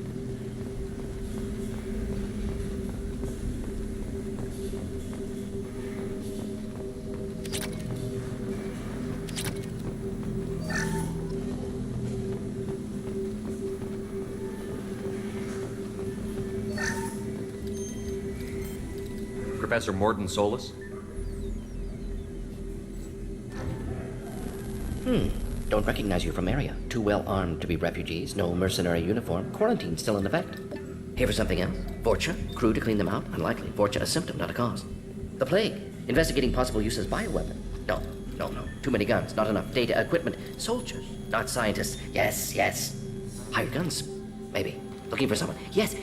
Professor Morden Solus? Don't recognize you from area. Too well armed to be refugees. No mercenary uniform. Quarantine still in effect. Here for something else? Vorcha? Crew to clean them out? Unlikely. Vorcha a symptom, not a cause. The plague. Investigating possible use as bioweapon. No. Too many guns. Not enough data, equipment. Soldiers, not scientists. Yes. Hired guns. Maybe. Looking for someone. Yes.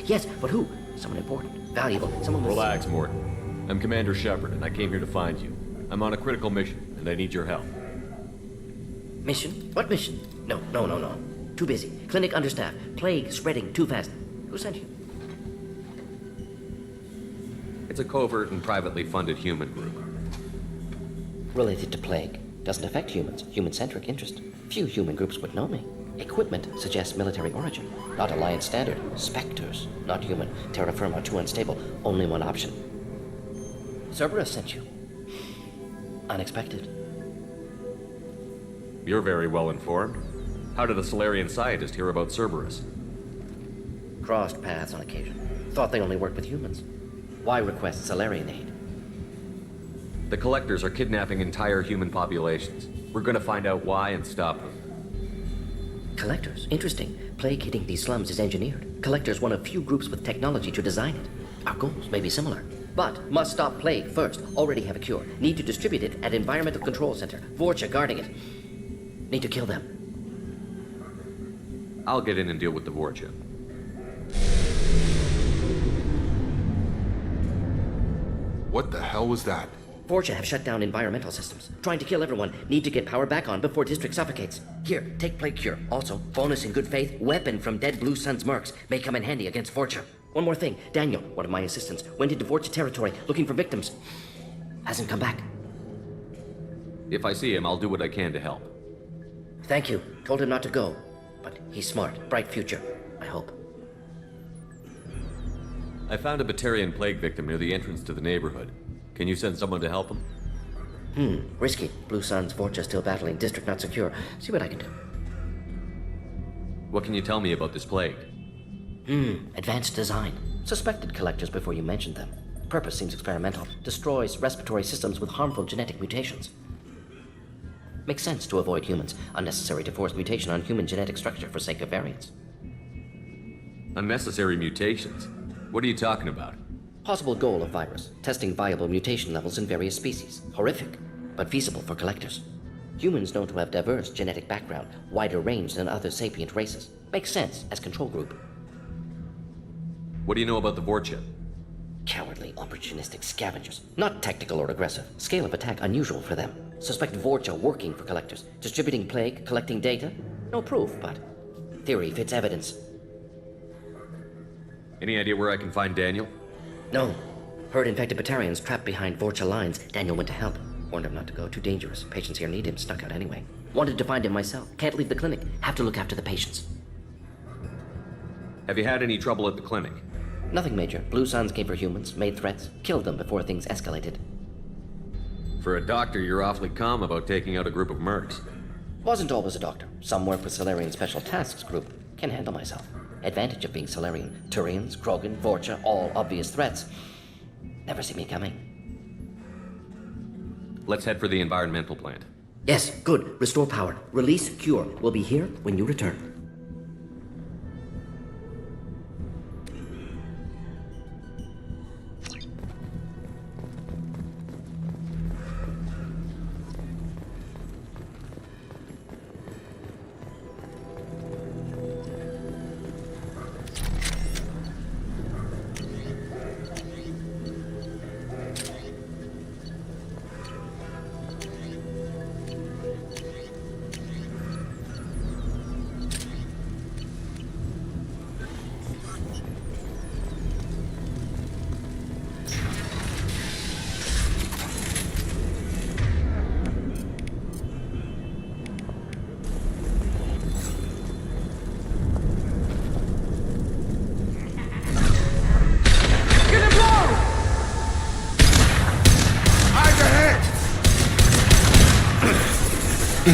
But who? Someone important. Valuable. Someone with... Relax, Morden. I'm Commander Shepard, and I came here to find you. I'm on a critical mission, and I need your help. Mission? What mission? No. Too busy. Clinic understaffed. Plague spreading too fast. Who sent you? It's a covert and privately funded human group. Related to plague. Doesn't affect humans. Human-centric interest. Few human groups would know me. Equipment suggests military origin. Not Alliance standard. Spectres. Not human. Terra firma too unstable. Only one option. Cerberus sent you. Unexpected. You're very well informed. How did a Solarian scientist hear about Cerberus? Crossed paths on occasion. Thought they only worked with humans. Why request Solarian aid? The Collectors are kidnapping entire human populations. We're gonna find out why and stop them. Collectors? Interesting. Plague hitting these slums is engineered. Collectors one of few groups with technology to design it. Our goals may be similar. But must stop plague first. Already have a cure. Need to distribute it at Environmental Control Center. Vorcha guarding it. Need to kill them. I'll get in and deal with the Vorcha. What the hell was that? Vorcha have shut down environmental systems. Trying to kill everyone. Need to get power back on before district suffocates. Here, take plague cure. Also, bonus in good faith, weapon from dead Blue Sun's mercs. May come in handy against Vorcha. One more thing. Daniel, one of my assistants, went into Vorcha territory looking for victims. Hasn't come back. If I see him, I'll do what I can to help. Thank you. Told him not to go. But he's smart. Bright future. I hope. I found a Batarian plague victim near the entrance to the neighborhood. Can you send someone to help him? Risky. Blue Sun's Vorcha still battling. District not secure. See what I can do. What can you tell me about this plague? Advanced design. Suspected Collectors before you mentioned them. Purpose seems experimental. Destroys respiratory systems with harmful genetic mutations. Makes sense to avoid humans. Unnecessary to force mutation on human genetic structure for sake of variants. Unnecessary mutations? What are you talking about? Possible goal of virus. Testing viable mutation levels in various species. Horrific, but feasible for Collectors. Humans known to have diverse genetic background, wider range than other sapient races. Makes sense as control group. What do you know about the Vorcha? Cowardly, opportunistic scavengers. Not tactical or aggressive. Scale of attack unusual for them. Suspect Vorcha working for Collectors. Distributing plague, collecting data. No proof, but theory fits evidence. Any idea where I can find Daniel? No. Heard infected Batarians trapped behind Vorcha lines. Daniel went to help. Warned him not to go. Too dangerous. Patients here need him. Snuck out anyway. Wanted to find him myself. Can't leave the clinic. Have to look after the patients. Have you had any trouble at the clinic? Nothing major. Blue Suns came for humans, made threats, killed them before things escalated. For a doctor, you're awfully calm about taking out a group of mercs. Wasn't always a doctor. Some work with Solarian Special Tasks Group. Can handle myself. Advantage of being Solarian. Turians, Krogan, Vorcha, all obvious threats. Never see me coming. Let's head for the environmental plant. Yes, good. Restore power. Release cure. We'll be here when you return. You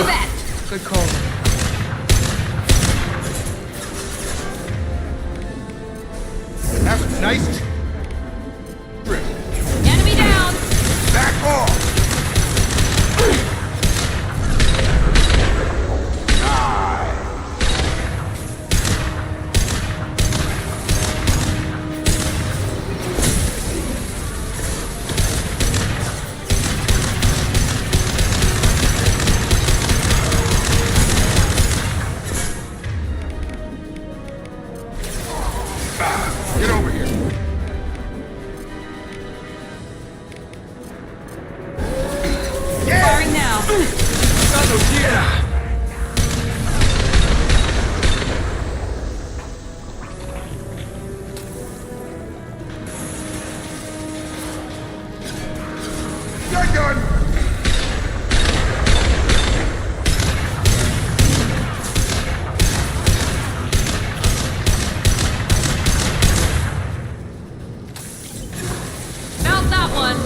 bet. Good call. Have a nice trip. Enemy down. Back off! Get over here. Firing now. Shotgun! Mount that one.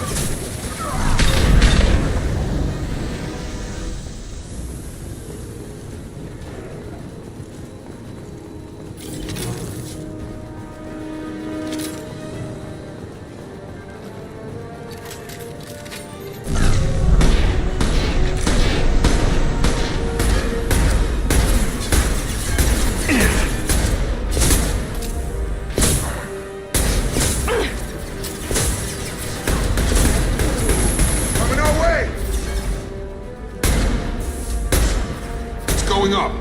Coming our way! It's going up.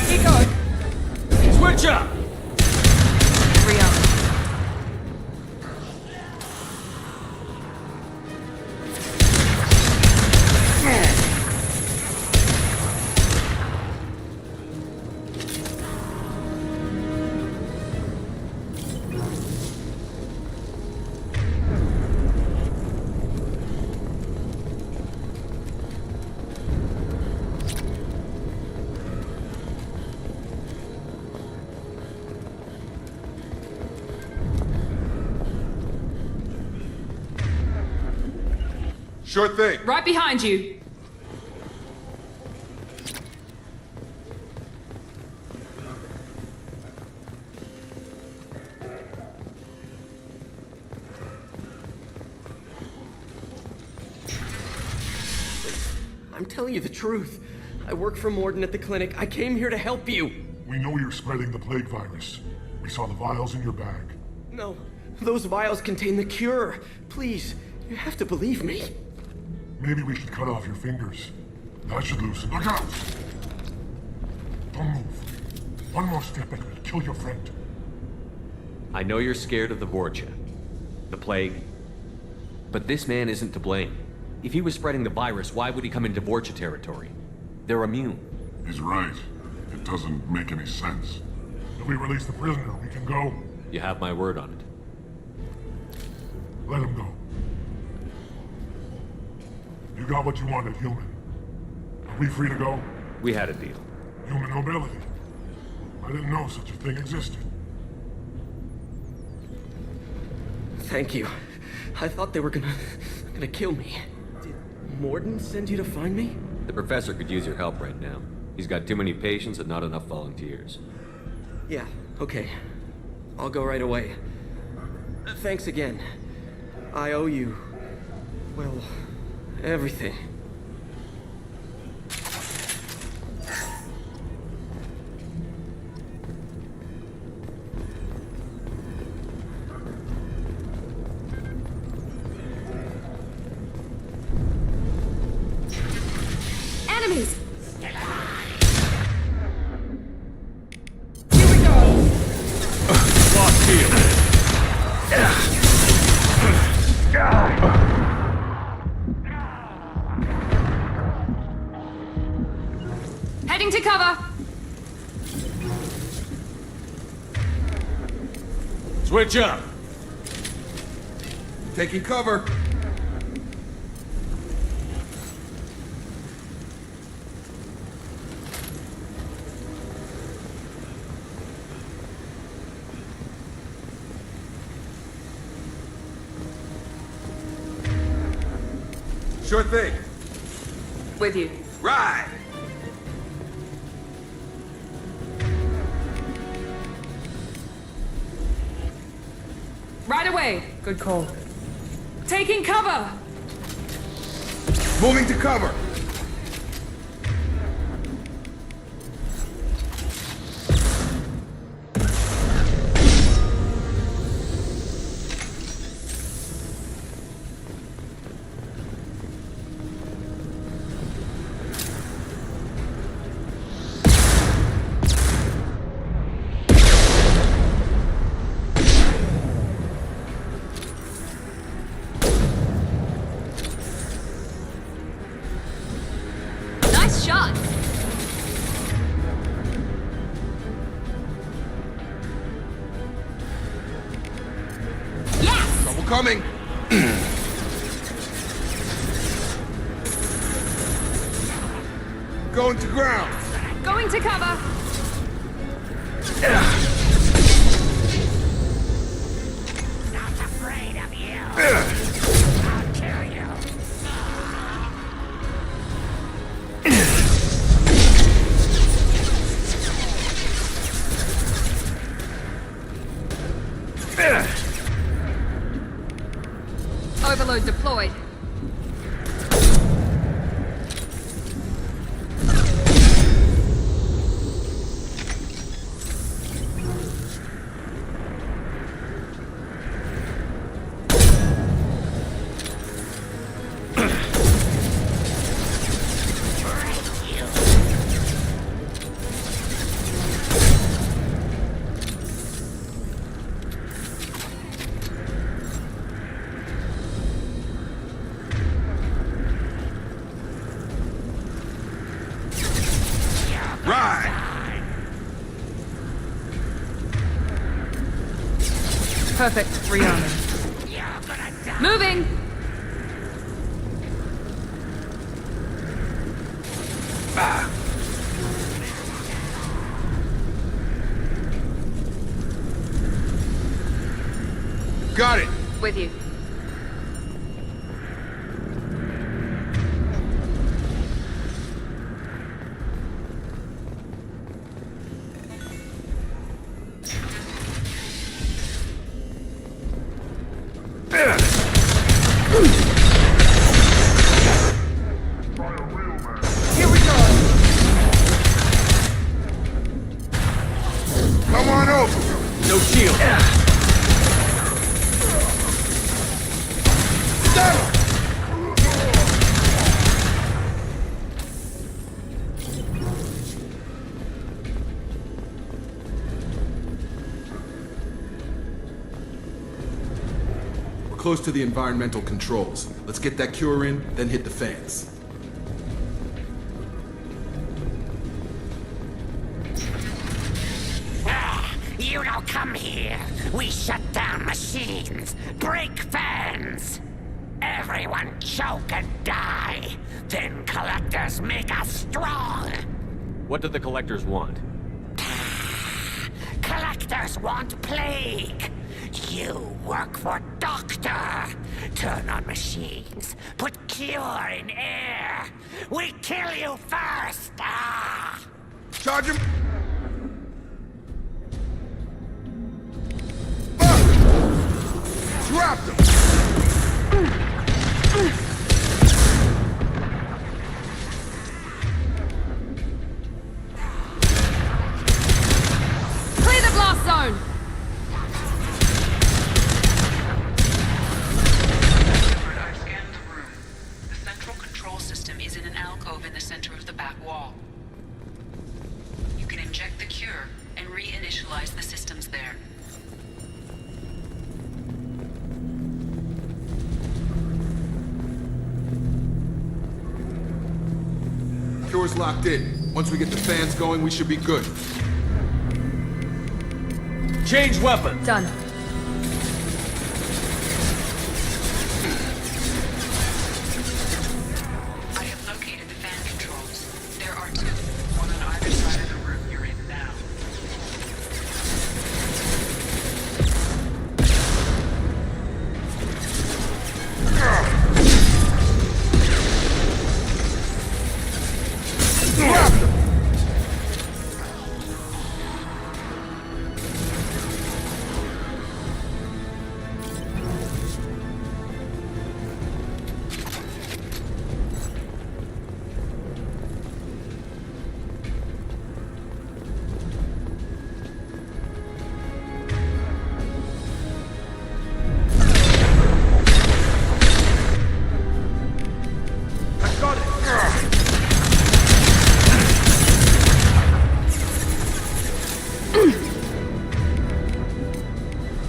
Keep going. Switch up! Hurry up. Sure thing. Right behind you. I'm telling you the truth. I work for Morden at the clinic. I came here to help you. We know you're spreading the plague virus. We saw the vials in your bag. No, those vials contain the cure. Please, you have to believe me. Maybe we should cut off your fingers. That should loosen. Look out! Don't move. One more step and we'll kill your friend. I know you're scared of the Vorcha, the plague, but this man isn't to blame. If he was spreading the virus, why would he come into Vorcha territory? They're immune. He's right. It doesn't make any sense. If we release the prisoner, we can go. You have my word on it. Let him go. You got what you wanted, human. Are we free to go? We had a deal. Human mobility. I didn't know such a thing existed. Thank you. I thought they were gonna kill me. Did Morden send you to find me? The professor could use your help right now. He's got too many patients and not enough volunteers. Yeah, okay. I'll go right away. Thanks again. I owe you, well, everything. Enemies! Here we go! Lost field. Switch up! Taking cover. Sure thing. With you. Right. Right away. Good call. Taking cover! Moving to cover. Coming. Going to ground. Going to cover. Not afraid of you. I'll kill you. Overload deployed. Perfect. Rearming. Moving! Got it. With you. Close to the environmental controls. Let's get that cure in, then hit the fans. You don't come here. We shut down machines, break fans. Everyone choke and die. Then collectors make us strong. What do the collectors want? Collectors want plague. You work for Doctor. Turn on machines. Put cure in air. We kill you first. Charge him. Dropped him. Clear the blast zone. Is in an alcove in the center of the back wall. You can inject the cure and reinitialize the systems there. Cure's locked in. Once we get the fans going, we should be good. Change weapon! Done.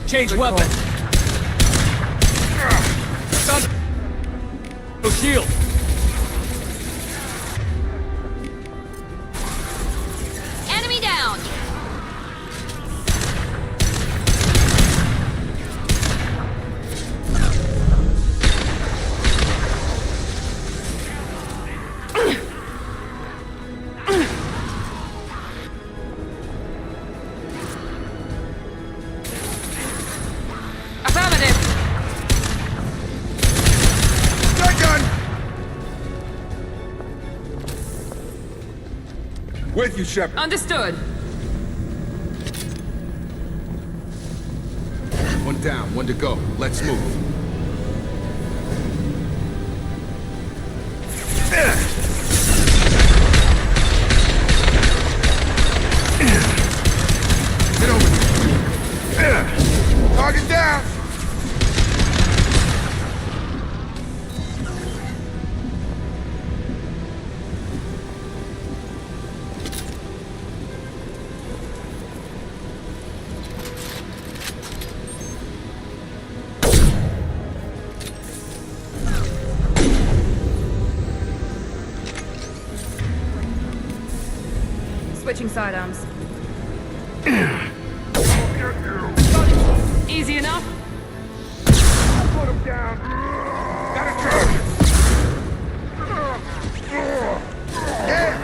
Change weapon. No shield. Enemy down. With you, Shepard. Understood. One down, one to go. Let's move. Get over here. Target down. Switching sidearms. Easy enough? Put him down. Got a target. Yeah.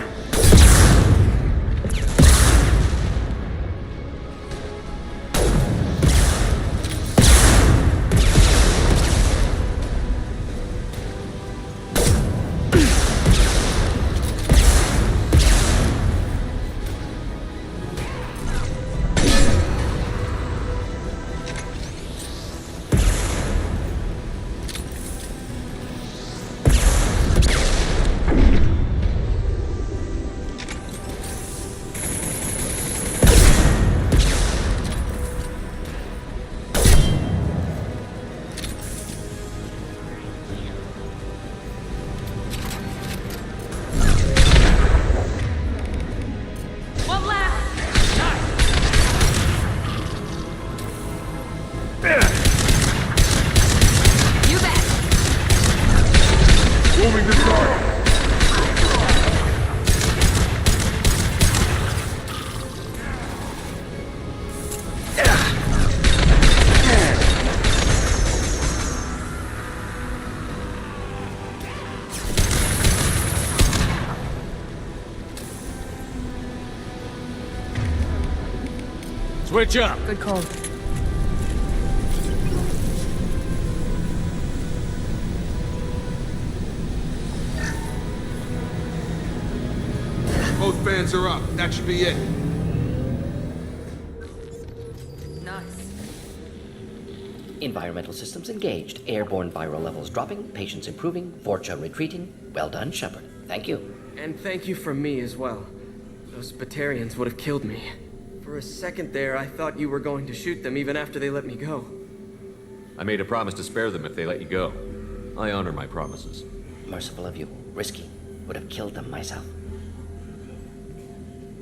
Switch up. Good call. Both fans are up. That should be it. Nice. Environmental systems engaged. Airborne viral levels dropping. Patients improving. Vorcha retreating. Well done, Shepard. Thank you. And thank you from me as well. Those Batarians would have killed me. For a second there, I thought you were going to shoot them even after they let me go. I made a promise to spare them if they let you go. I honor my promises. Merciful of you. Risky. Would have killed them myself.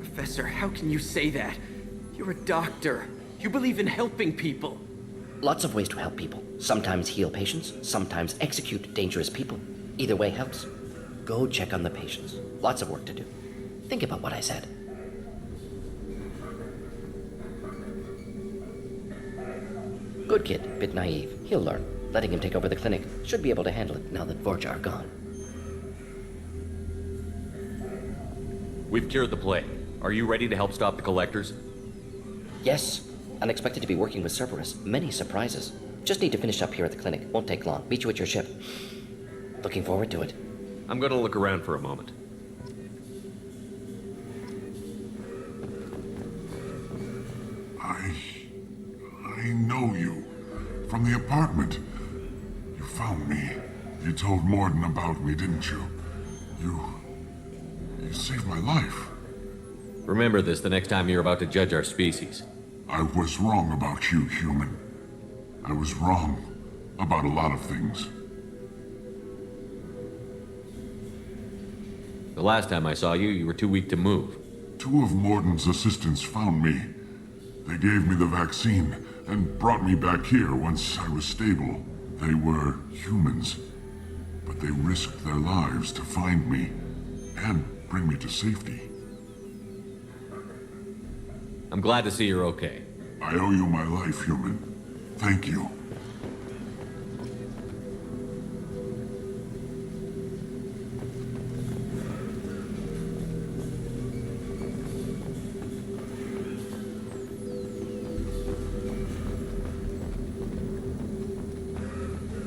Professor, how can you say that? You're a doctor. You believe in helping people. Lots of ways to help people. Sometimes heal patients, sometimes execute dangerous people. Either way helps. Go check on the patients. Lots of work to do. Think about what I said. Good kid, bit naive. He'll learn. Letting him take over the clinic. Should be able to handle it now that Vorcha are gone. We've cured the plague. Are you ready to help stop the collectors? Yes. Unexpected to be working with Cerberus. Many surprises. Just need to finish up here at the clinic. Won't take long. Meet you at your ship. Looking forward to it. I'm gonna look around for a moment. I know you. From the apartment. You found me. You told Morden about me, didn't you? You saved my life. Remember this the next time you're about to judge our species. I was wrong about you, human. I was wrong about a lot of things. The last time I saw you, you were too weak to move. 2 of Morden's assistants found me. They gave me the vaccine and brought me back here once I was stable. They were humans, but they risked their lives to find me and bring me to safety. I'm glad to see you're okay. I owe you my life, human. Thank you.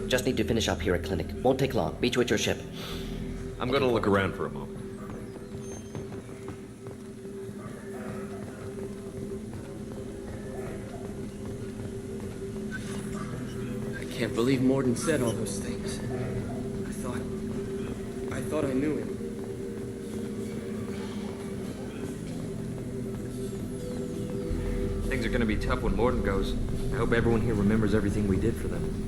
Just need to finish up here at clinic. Won't take long. Meet you at your ship. I'm gonna look around for a moment. I can't believe Morden said all those things. I thought I knew him. Things are gonna be tough when Morden goes. I hope everyone here remembers everything we did for them.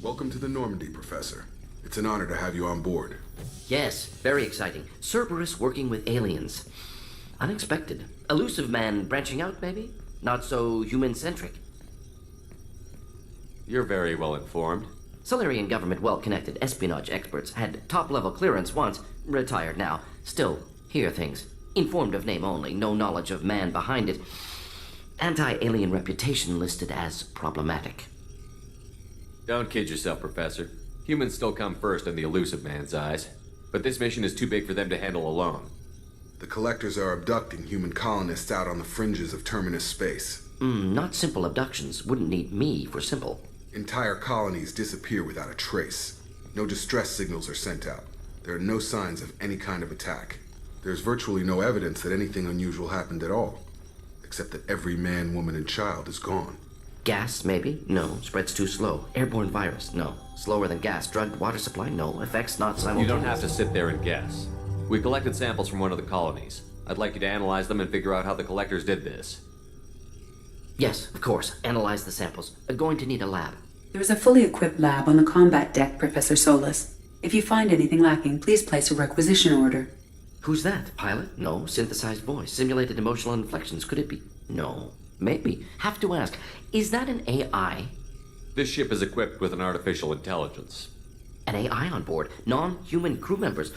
Welcome to the Normandy, Professor. It's an honor to have you on board. Yes, very exciting. Cerberus working with aliens. Unexpected. Elusive man branching out, maybe? Not so human-centric. You're very well informed. Solarian government well-connected espionage experts had top-level clearance once, retired now. Still, hear things. Informed of name only, no knowledge of man behind it. Anti-alien reputation listed as problematic. Don't kid yourself, Professor. Humans still come first in the elusive man's eyes. But this mission is too big for them to handle alone. The Collectors are abducting human colonists out on the fringes of Terminus space. Not simple abductions. Wouldn't need me for simple. Entire colonies disappear without a trace. No distress signals are sent out. There are no signs of any kind of attack. There's virtually no evidence that anything unusual happened at all. Except that every man, woman, and child is gone. Gas, maybe? No. Spreads too slow. Airborne virus? No. Slower than gas. Drugged water supply? No. Effects not simultaneous. You don't have to sit there and guess. We collected samples from one of the colonies. I'd like you to analyze them and figure out how the Collectors did this. Yes, of course. Analyze the samples. Going to need a lab. There is a fully equipped lab on the combat deck, Professor Solis. If you find anything lacking, please place a requisition order. Who's that? Pilot? No. Synthesized voice. Simulated emotional inflections. Could it be? No. Maybe. Have to ask. Is that an AI? This ship is equipped with an artificial intelligence. An AI on board? Non-human crew members?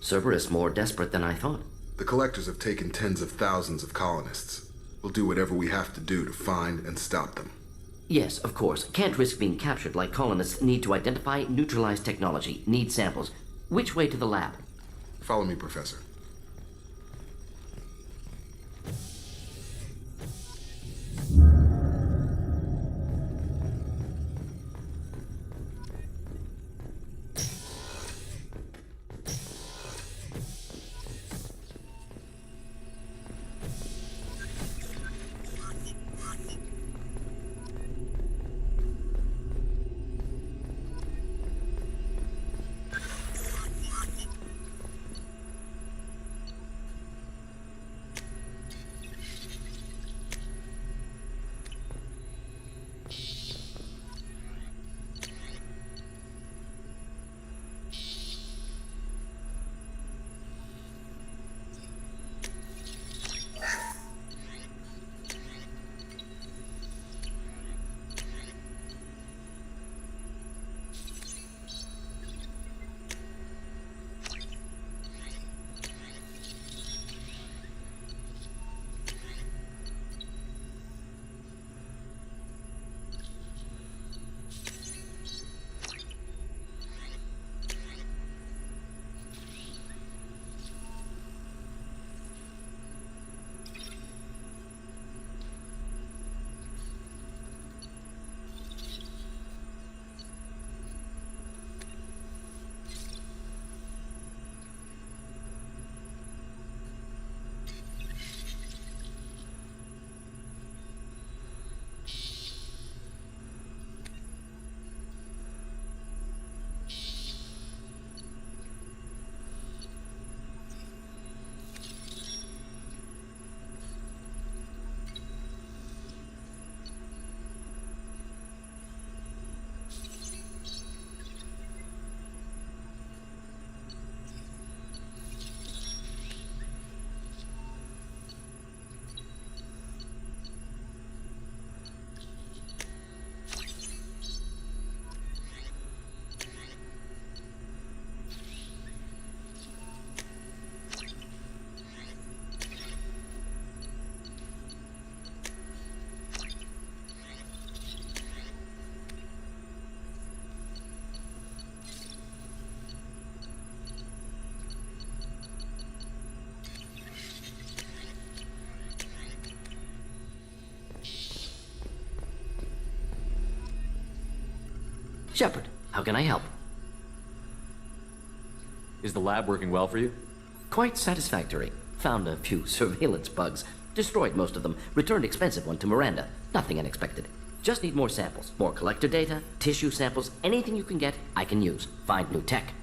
Cerberus more desperate than I thought. The Collectors have taken tens of thousands of colonists. We'll do whatever we have to do to find and stop them. Yes, of course. Can't risk being captured like colonists need to identify, neutralize technology, need samples. Which way to the lab? Follow me, Professor. Shepard, how can I help? Is the lab working well for you? Quite satisfactory. Found a few surveillance bugs. Destroyed most of them. Returned expensive one to Miranda. Nothing unexpected. Just need more samples. More collector data, tissue samples, anything you can get, I can use. Find new tech.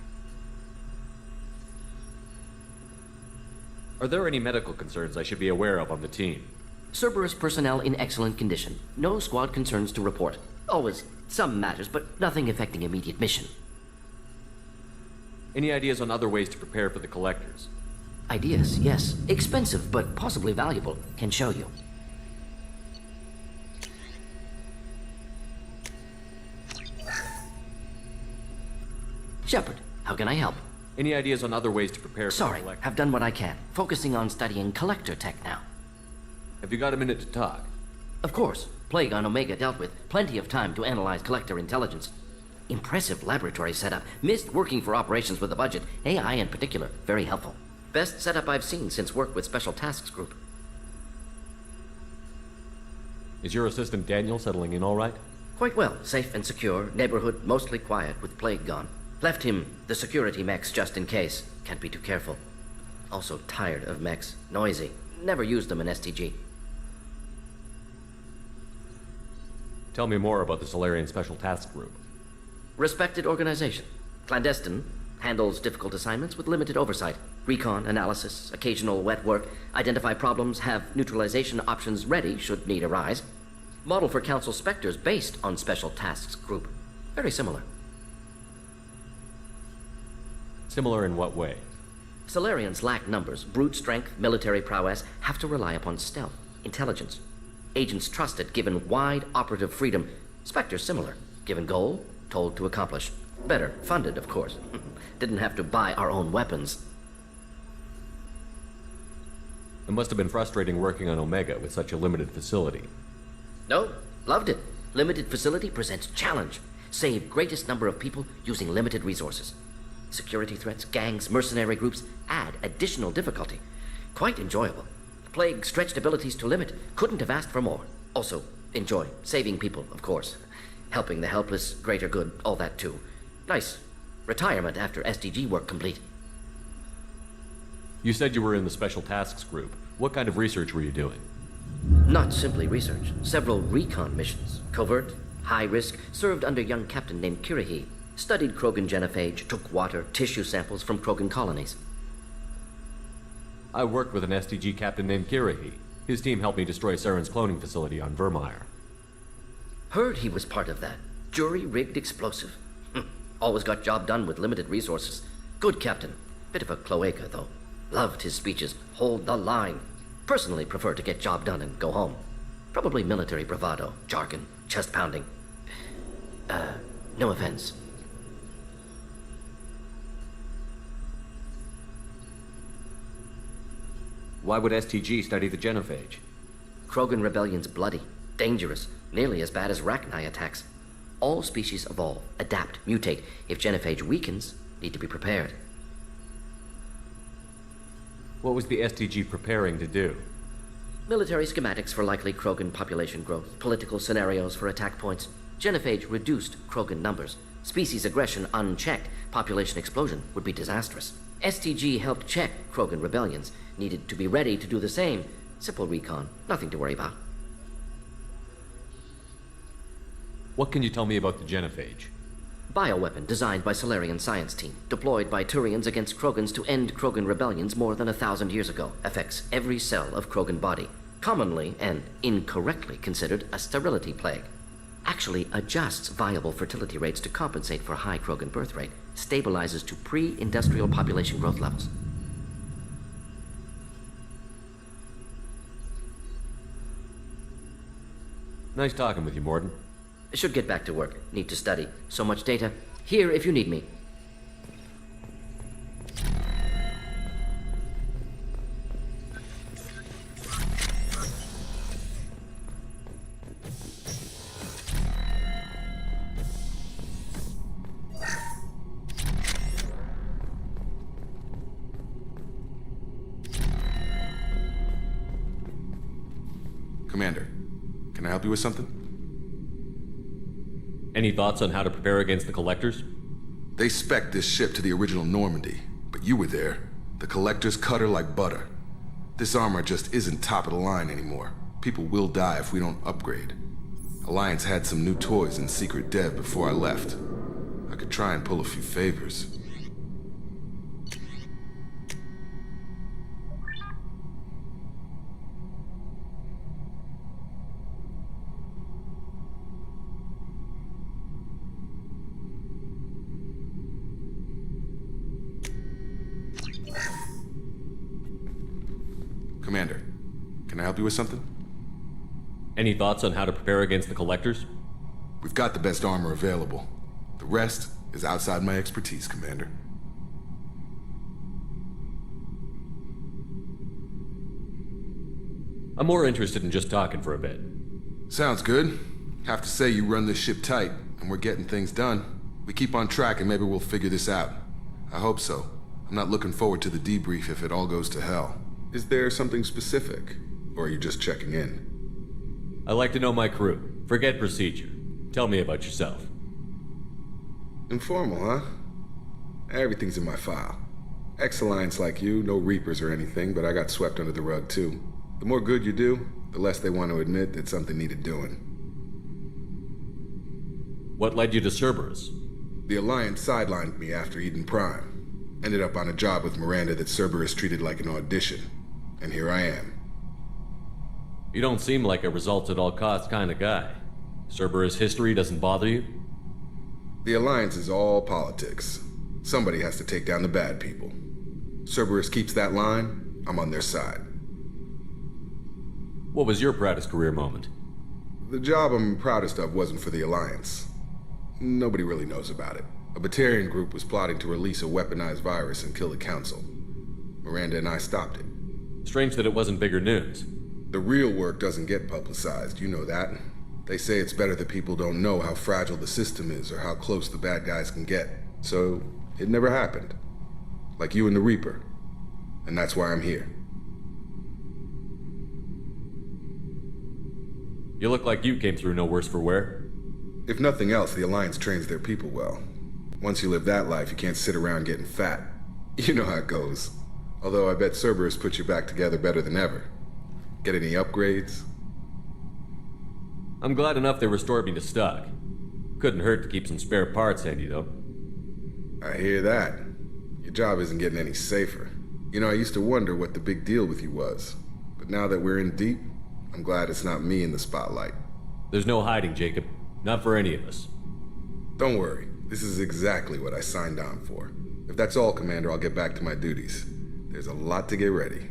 Are there any medical concerns I should be aware of on the team? Cerberus personnel in excellent condition. No squad concerns to report. Always some matters, but nothing affecting immediate mission. Any ideas on other ways to prepare for the collectors? Ideas, yes. Expensive, but possibly valuable. Can show you. Shepard, how can I help? Any ideas on other ways to prepare for Sorry, the collectors? have done what I can. Focusing on studying collector tech now. Have you got a minute to talk? Of course. Plague on Omega dealt with. Plenty of time to analyze collector intelligence. Impressive laboratory setup. Missed working for operations with a budget. AI in particular. Very helpful. Best setup I've seen since work with Special Tasks Group. Is your assistant Daniel settling in all right? Quite well. Safe and secure. Neighborhood mostly quiet with Plague gone. Left him the security mechs just in case. Can't be too careful. Also tired of mechs. Noisy. Never used them in STG. Tell me more about the Solarian Special Task Group. Respected organization. Clandestine. Handles difficult assignments with limited oversight. Recon, analysis, occasional wet work. Identify problems, have neutralization options ready should need arise. Model for Council Spectres based on Special Tasks Group. Very similar. Similar in what way? Solarians lack numbers, brute strength, military prowess, have to rely upon stealth, intelligence. Agents trusted, given wide operative freedom. Spectres similar, given goal, told to accomplish. Better, funded, of course. Didn't have to buy our own weapons. It must have been frustrating working on Omega with such a limited facility. No, loved it. Limited facility presents challenge. Save greatest number of people using limited resources. Security threats, gangs, mercenary groups add additional difficulty. Quite enjoyable. Plague stretched abilities to limit. Couldn't have asked for more. Also, enjoy. Saving people, of course. Helping the helpless, greater good, all that too. Nice. Retirement after SDG work complete. You said you were in the Special Tasks Group. What kind of research were you doing? Not simply research. Several recon missions. Covert, high risk, served under a young captain named Kirahi. Studied Krogan genophage, took water, tissue samples from Krogan colonies. I worked with an STG captain named Kirahi. His team helped me destroy Saren's cloning facility on Vermeer. Heard he was part of that. Jury-rigged explosive. Always got job done with limited resources. Good captain. Bit of a cloaca, though. Loved his speeches. Hold the line. Personally prefer to get job done and go home. Probably military bravado, jargon, chest pounding. No offense. Why would STG study the genophage? Krogan rebellion's bloody, dangerous, nearly as bad as Rachni attacks. All species evolve, adapt, mutate. If genophage weakens, need to be prepared. What was the STG preparing to do? Military schematics for likely Krogan population growth, political scenarios for attack points. Genophage reduced Krogan numbers. Species aggression unchecked, population explosion would be disastrous. STG helped check Krogan rebellions. Needed to be ready to do the same. Simple recon, nothing to worry about. What can you tell me about the genophage? Bioweapon designed by Solarian science team. Deployed by Turians against Krogans to end Krogan rebellions more than 1,000 years ago. Affects every cell of Krogan body. Commonly and incorrectly considered a sterility plague. Actually adjusts viable fertility rates to compensate for high Krogan birth rate. Stabilizes to pre-industrial population growth levels. Nice talking with you, Morden. Should get back to work. Need to study. So much data. Here if you need me. Commander, can I help you with something? Any thoughts on how to prepare against the Collectors? They spec'd this ship to the original Normandy, but you were there. The Collectors cut her like butter. This armor just isn't top of the line anymore. People will die if we don't upgrade. Alliance had some new toys in secret dev before I left. I could try and pull a few favors. Commander, can I help you with something? Any thoughts on how to prepare against the Collectors? We've got the best armor available. The rest is outside my expertise, Commander. I'm more interested in just talking for a bit. Sounds good. Have to say you run this ship tight, and we're getting things done. We keep on track and maybe we'll figure this out. I hope so. I'm not looking forward to the debrief if it all goes to hell. Is there something specific? Or are you just checking in? I like to know my crew. Forget procedure. Tell me about yourself. Informal, huh? Everything's in my file. Ex-Alliance like you, no Reapers or anything, but I got swept under the rug too. The more good you do, the less they want to admit that something needed doing. What led you to Cerberus? The Alliance sidelined me after Eden Prime. Ended up on a job with Miranda that Cerberus treated like an audition. And here I am. You don't seem like a results-at-all-costs kind of guy. Cerberus history doesn't bother you? The Alliance is all politics. Somebody has to take down the bad people. Cerberus keeps that line, I'm on their side. What was your proudest career moment? The job I'm proudest of wasn't for the Alliance. Nobody really knows about it. A Batarian group was plotting to release a weaponized virus and kill the Council. Miranda and I stopped it. Strange that it wasn't bigger news. The real work doesn't get publicized, you know that. They say it's better that people don't know how fragile the system is or how close the bad guys can get. So, it never happened. Like you and the Reaper. And that's why I'm here. You look like you came through no worse for wear. If nothing else, the Alliance trains their people well. Once you live that life, you can't sit around getting fat. You know how it goes. Although I bet Cerberus puts you back together better than ever. Get any upgrades? I'm glad enough they restored me to stock. Couldn't hurt to keep some spare parts handy, though. I hear that. Your job isn't getting any safer. You know, I used to wonder what the big deal with you was. But now that we're in deep, I'm glad it's not me in the spotlight. There's no hiding, Jacob. Not for any of us. Don't worry. This is exactly what I signed on for. If that's all, Commander, I'll get back to my duties. There's a lot to get ready.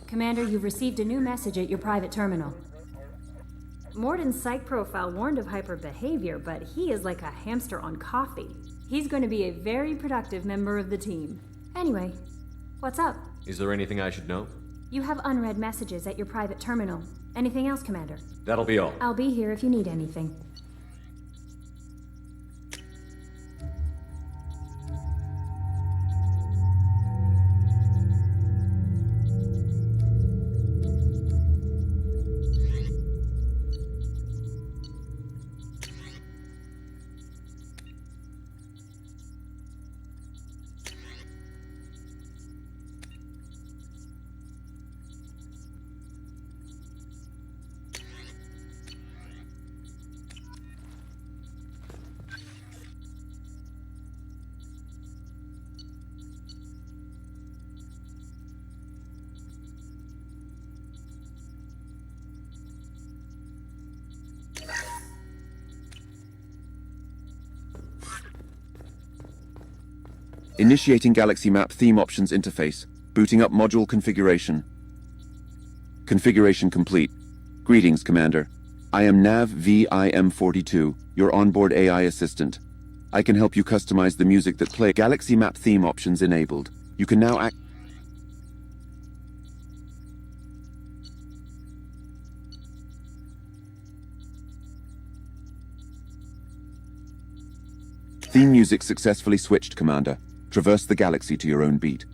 Commander, you've received a new message at your private terminal. Morden's psych profile warned of hyperbehavior, but he is like a hamster on coffee. He's going to be a very productive member of the team. Anyway, what's up? Is there anything I should know? You have unread messages at your private terminal. Anything else, Commander? That'll be all. I'll be here if you need anything. Initiating Galaxy Map Theme Options interface. Booting up module configuration. Configuration complete. Greetings, Commander. I am Nav VIM42, your onboard AI assistant. I can help you customize the music that plays. Galaxy Map Theme Options enabled. You can now Theme music successfully switched, Commander. Traverse the galaxy to your own beat.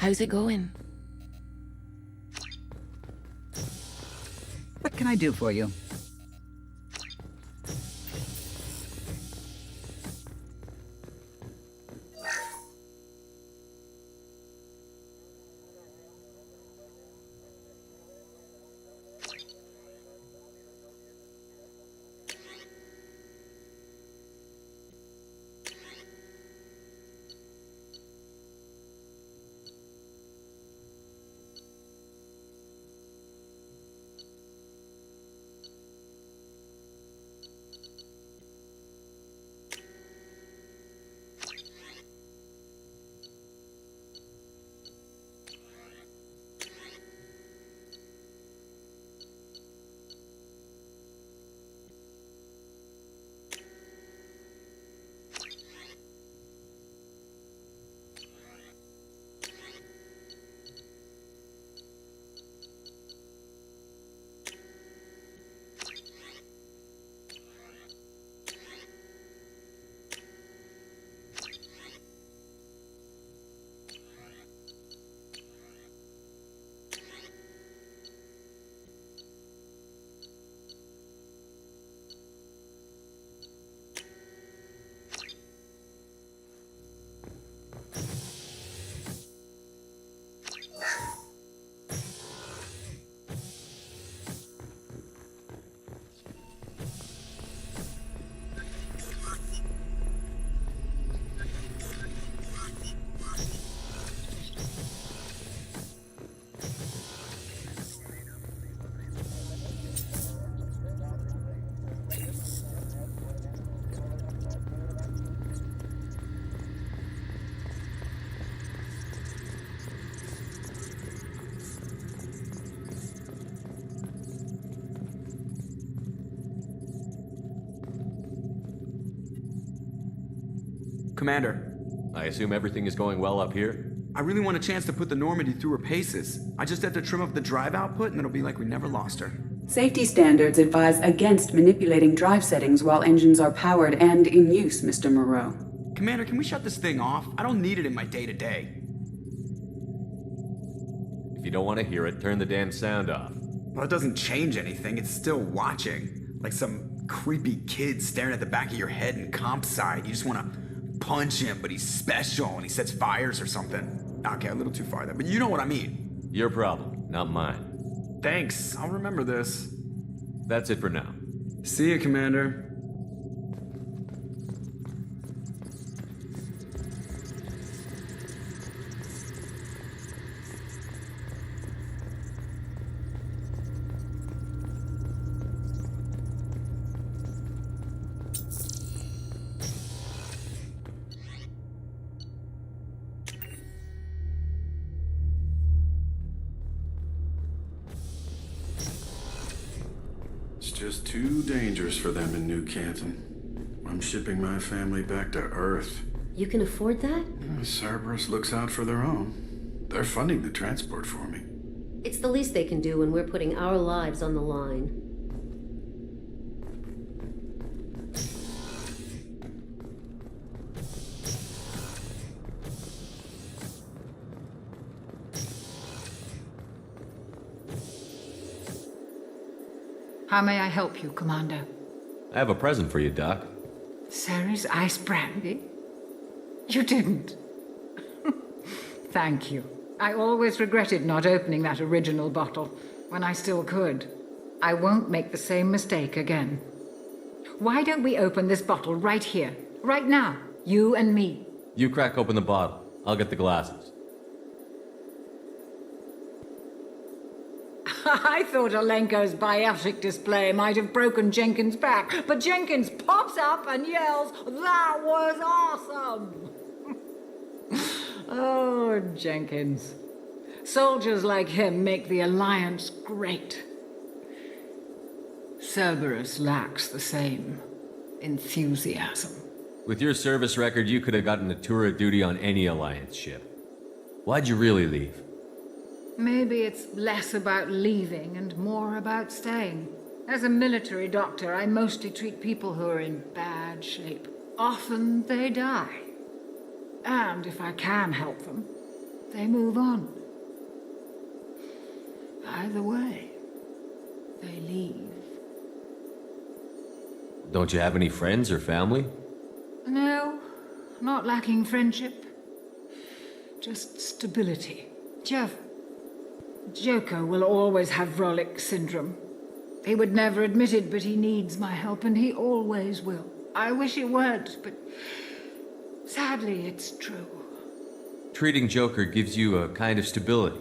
How's it going? What can I do for you? Commander. I assume everything is going well up here? I really want a chance to put the Normandy through her paces. I just have to trim up the drive output and it'll be like we never lost her. Safety standards advise against manipulating drive settings while engines are powered and in use, Mr. Moreau. Commander, can we shut this thing off? I don't need it in my day-to-day. If you don't want to hear it, turn the damn sound off. Well, it doesn't change anything. It's still watching. Like some creepy kid staring at the back of your head in comp side. You just want to punch him, but he's special and he sets fires or something. Okay, a little too far there, but you know what I mean. Your problem, not mine. Thanks, I'll remember this. That's it for now. See you, Commander. just too dangerous for them in New Canton. I'm shipping my family back to Earth. You can afford that? Cerberus looks out for their own. They're funding the transport for me. It's the least they can do when we're putting our lives on the line. How may I help you, Commander? I have a present for you, Doc. Ceres ice brandy? You didn't. Thank you. I always regretted not opening that original bottle when I still could. I won't make the same mistake again. Why don't we open this bottle right here, right now, you and me? You crack open the bottle. I'll get the glasses. I thought Alenko's biotic display might have broken Jenkins' back, but Jenkins pops up and yells, "That was awesome!" Oh, Jenkins. Soldiers like him make the Alliance great. Cerberus lacks the same enthusiasm. With your service record, you could have gotten a tour of duty on any Alliance ship. Why'd you really leave? Maybe it's less about leaving and more about staying. As a military doctor, I mostly treat people who are in bad shape. Often they die. And if I can help them, they move on. Either way, they leave. Don't you have any friends or family? No, not lacking friendship. Just stability. Joko will always have Rolik syndrome. He would never admit it, but he needs my help, and he always will. I wish it weren't, but sadly, it's true. Treating Joker gives you a kind of stability.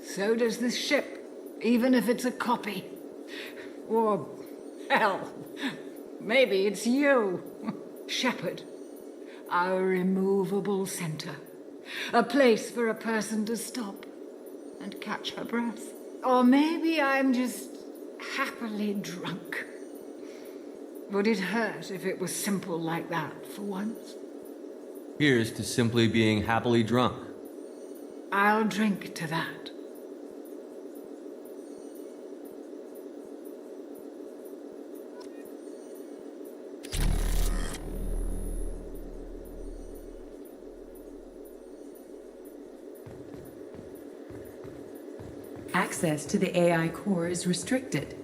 So does this ship, even if it's a copy. Or, hell, maybe it's you. Shepard. Our immovable center. A place for a person to stop and catch her breath. Or maybe I'm just happily drunk. Would it hurt if it was simple like that for once? Here's to simply being happily drunk. I'll drink to that. Access to the AI core is restricted.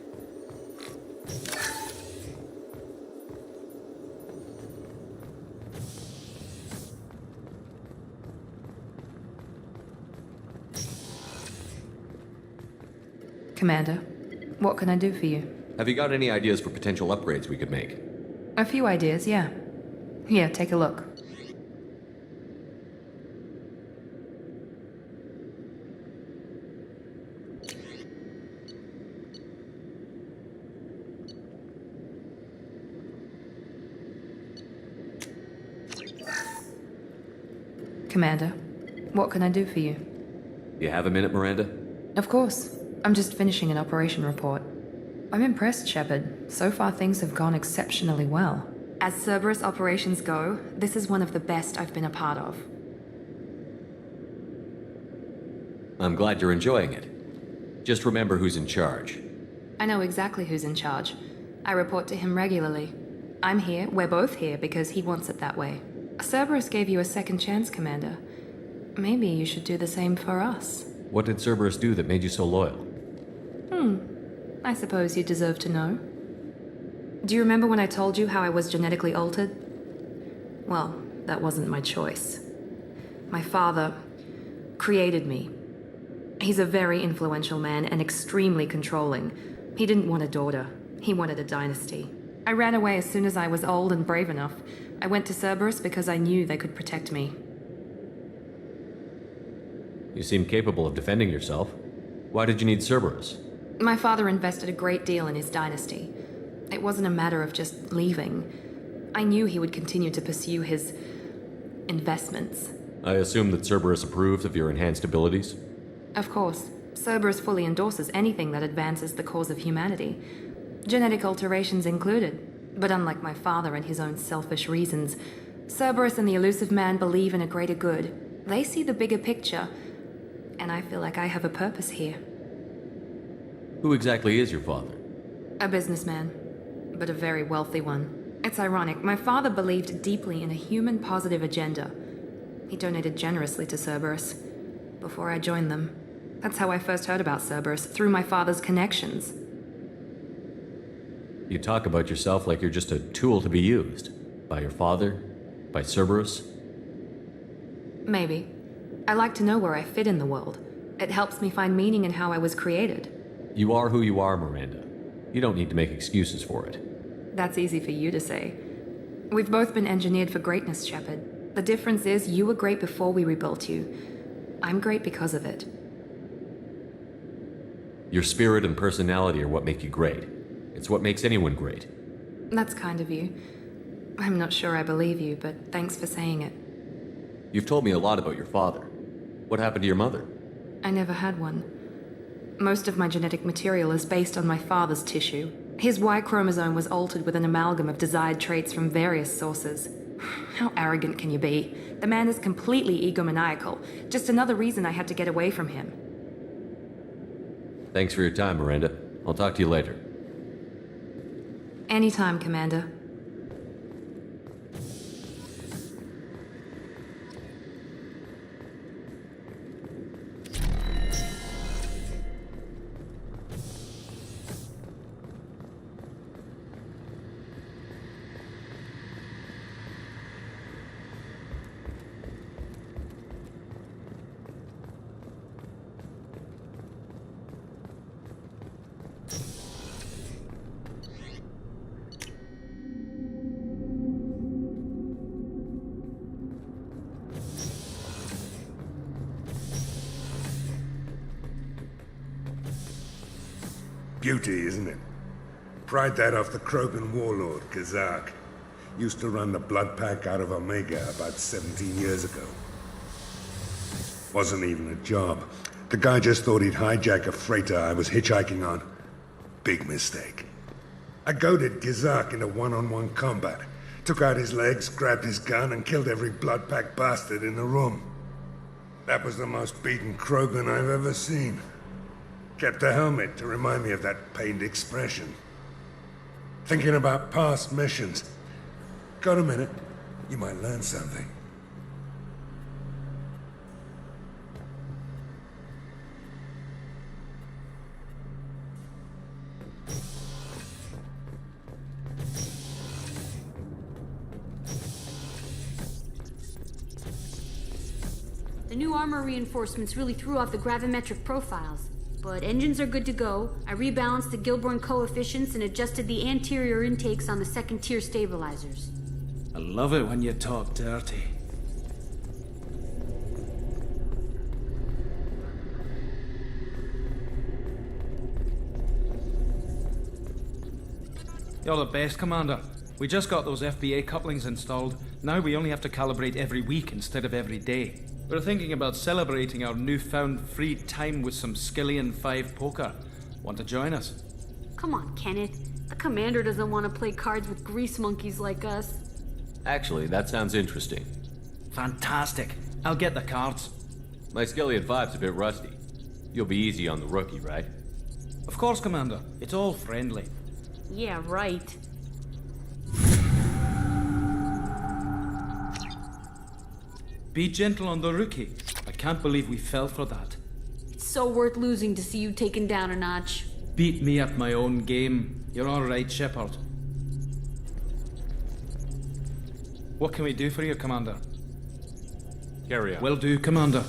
Commander, what can I do for you? Have you got any ideas for potential upgrades we could make? A few ideas, yeah. Here, take a look. Commander, what can I do for you? You have a minute, Miranda? Of course. I'm just finishing an operation report. I'm impressed, Shepard. So far, things have gone exceptionally well. As Cerberus operations go, this is one of the best I've been a part of. I'm glad you're enjoying it. Just remember who's in charge. I know exactly who's in charge. I report to him regularly. I'm here, we're both here, because he wants it that way. Cerberus gave you a second chance, Commander. Maybe you should do the same for us. What did Cerberus do that made you so loyal? I suppose you deserve to know. Do you remember when I told you how I was genetically altered? Well, that wasn't my choice. My father created me. He's a very influential man and extremely controlling. He didn't want a daughter. He wanted a dynasty. I ran away as soon as I was old and brave enough. I went to Cerberus because I knew they could protect me. You seem capable of defending yourself. Why did you need Cerberus? My father invested a great deal in his dynasty. It wasn't a matter of just leaving. I knew he would continue to pursue his investments. I assume that Cerberus approved of your enhanced abilities? Of course. Cerberus fully endorses anything that advances the cause of humanity. Genetic alterations included. But unlike my father and his own selfish reasons, Cerberus and the Elusive Man believe in a greater good. They see the bigger picture, and I feel like I have a purpose here. Who exactly is your father? A businessman, but a very wealthy one. It's ironic, my father believed deeply in a human-positive agenda. He donated generously to Cerberus before I joined them. That's how I first heard about Cerberus, through my father's connections. You talk about yourself like you're just a tool to be used. By your father? By Cerberus? Maybe. I like to know where I fit in the world. It helps me find meaning in how I was created. You are who you are, Miranda. You don't need to make excuses for it. That's easy for you to say. We've both been engineered for greatness, Shepard. The difference is you were great before we rebuilt you. I'm great because of it. Your spirit and personality are what make you great. It's what makes anyone great. That's kind of you. I'm not sure I believe you, but thanks for saying it. You've told me a lot about your father. What happened to your mother? I never had one. Most of my genetic material is based on my father's tissue. His Y chromosome was altered with an amalgam of desired traits from various sources. How arrogant can you be? The man is completely egomaniacal. Just another reason I had to get away from him. Thanks for your time, Miranda. I'll talk to you later. Anytime, Commander. Beauty, isn't it? Pried that off the Krogan warlord, Kazak. Used to run the blood pack out of Omega about 17 years ago. Wasn't even a job. The guy just thought he'd hijack a freighter I was hitchhiking on. Big mistake. I goaded Kazak into one-on-one combat. Took out his legs, grabbed his gun, and killed every blood pack bastard in the room. That was the most beaten Krogan I've ever seen. Kept a helmet to remind me of that pained expression. Thinking about past missions. Got a minute? You might learn something. The new armor reinforcements really threw off the gravimetric profiles. But engines are good to go. I rebalanced the Gilborn coefficients and adjusted the anterior intakes on the second-tier stabilizers. I love it when you talk dirty. You're the best, Commander. We just got those FBA couplings installed. Now we only have to calibrate every week instead of every day. We're thinking about celebrating our newfound free time with some Skillian 5 poker. Want to join us? Come on, Kenneth. The commander doesn't want to play cards with grease monkeys like us. Actually, that sounds interesting. Fantastic. I'll get the cards. My Skillian 5's a bit rusty. You'll be easy on the rookie, right? Of course, Commander. It's all friendly. Yeah, right. Be gentle on the rookie. I can't believe we fell for that. It's so worth losing to see you taken down a notch. Beat me at my own game. You're all right, Shepard. What can we do for you, Commander? Carry on. Will do, Commander.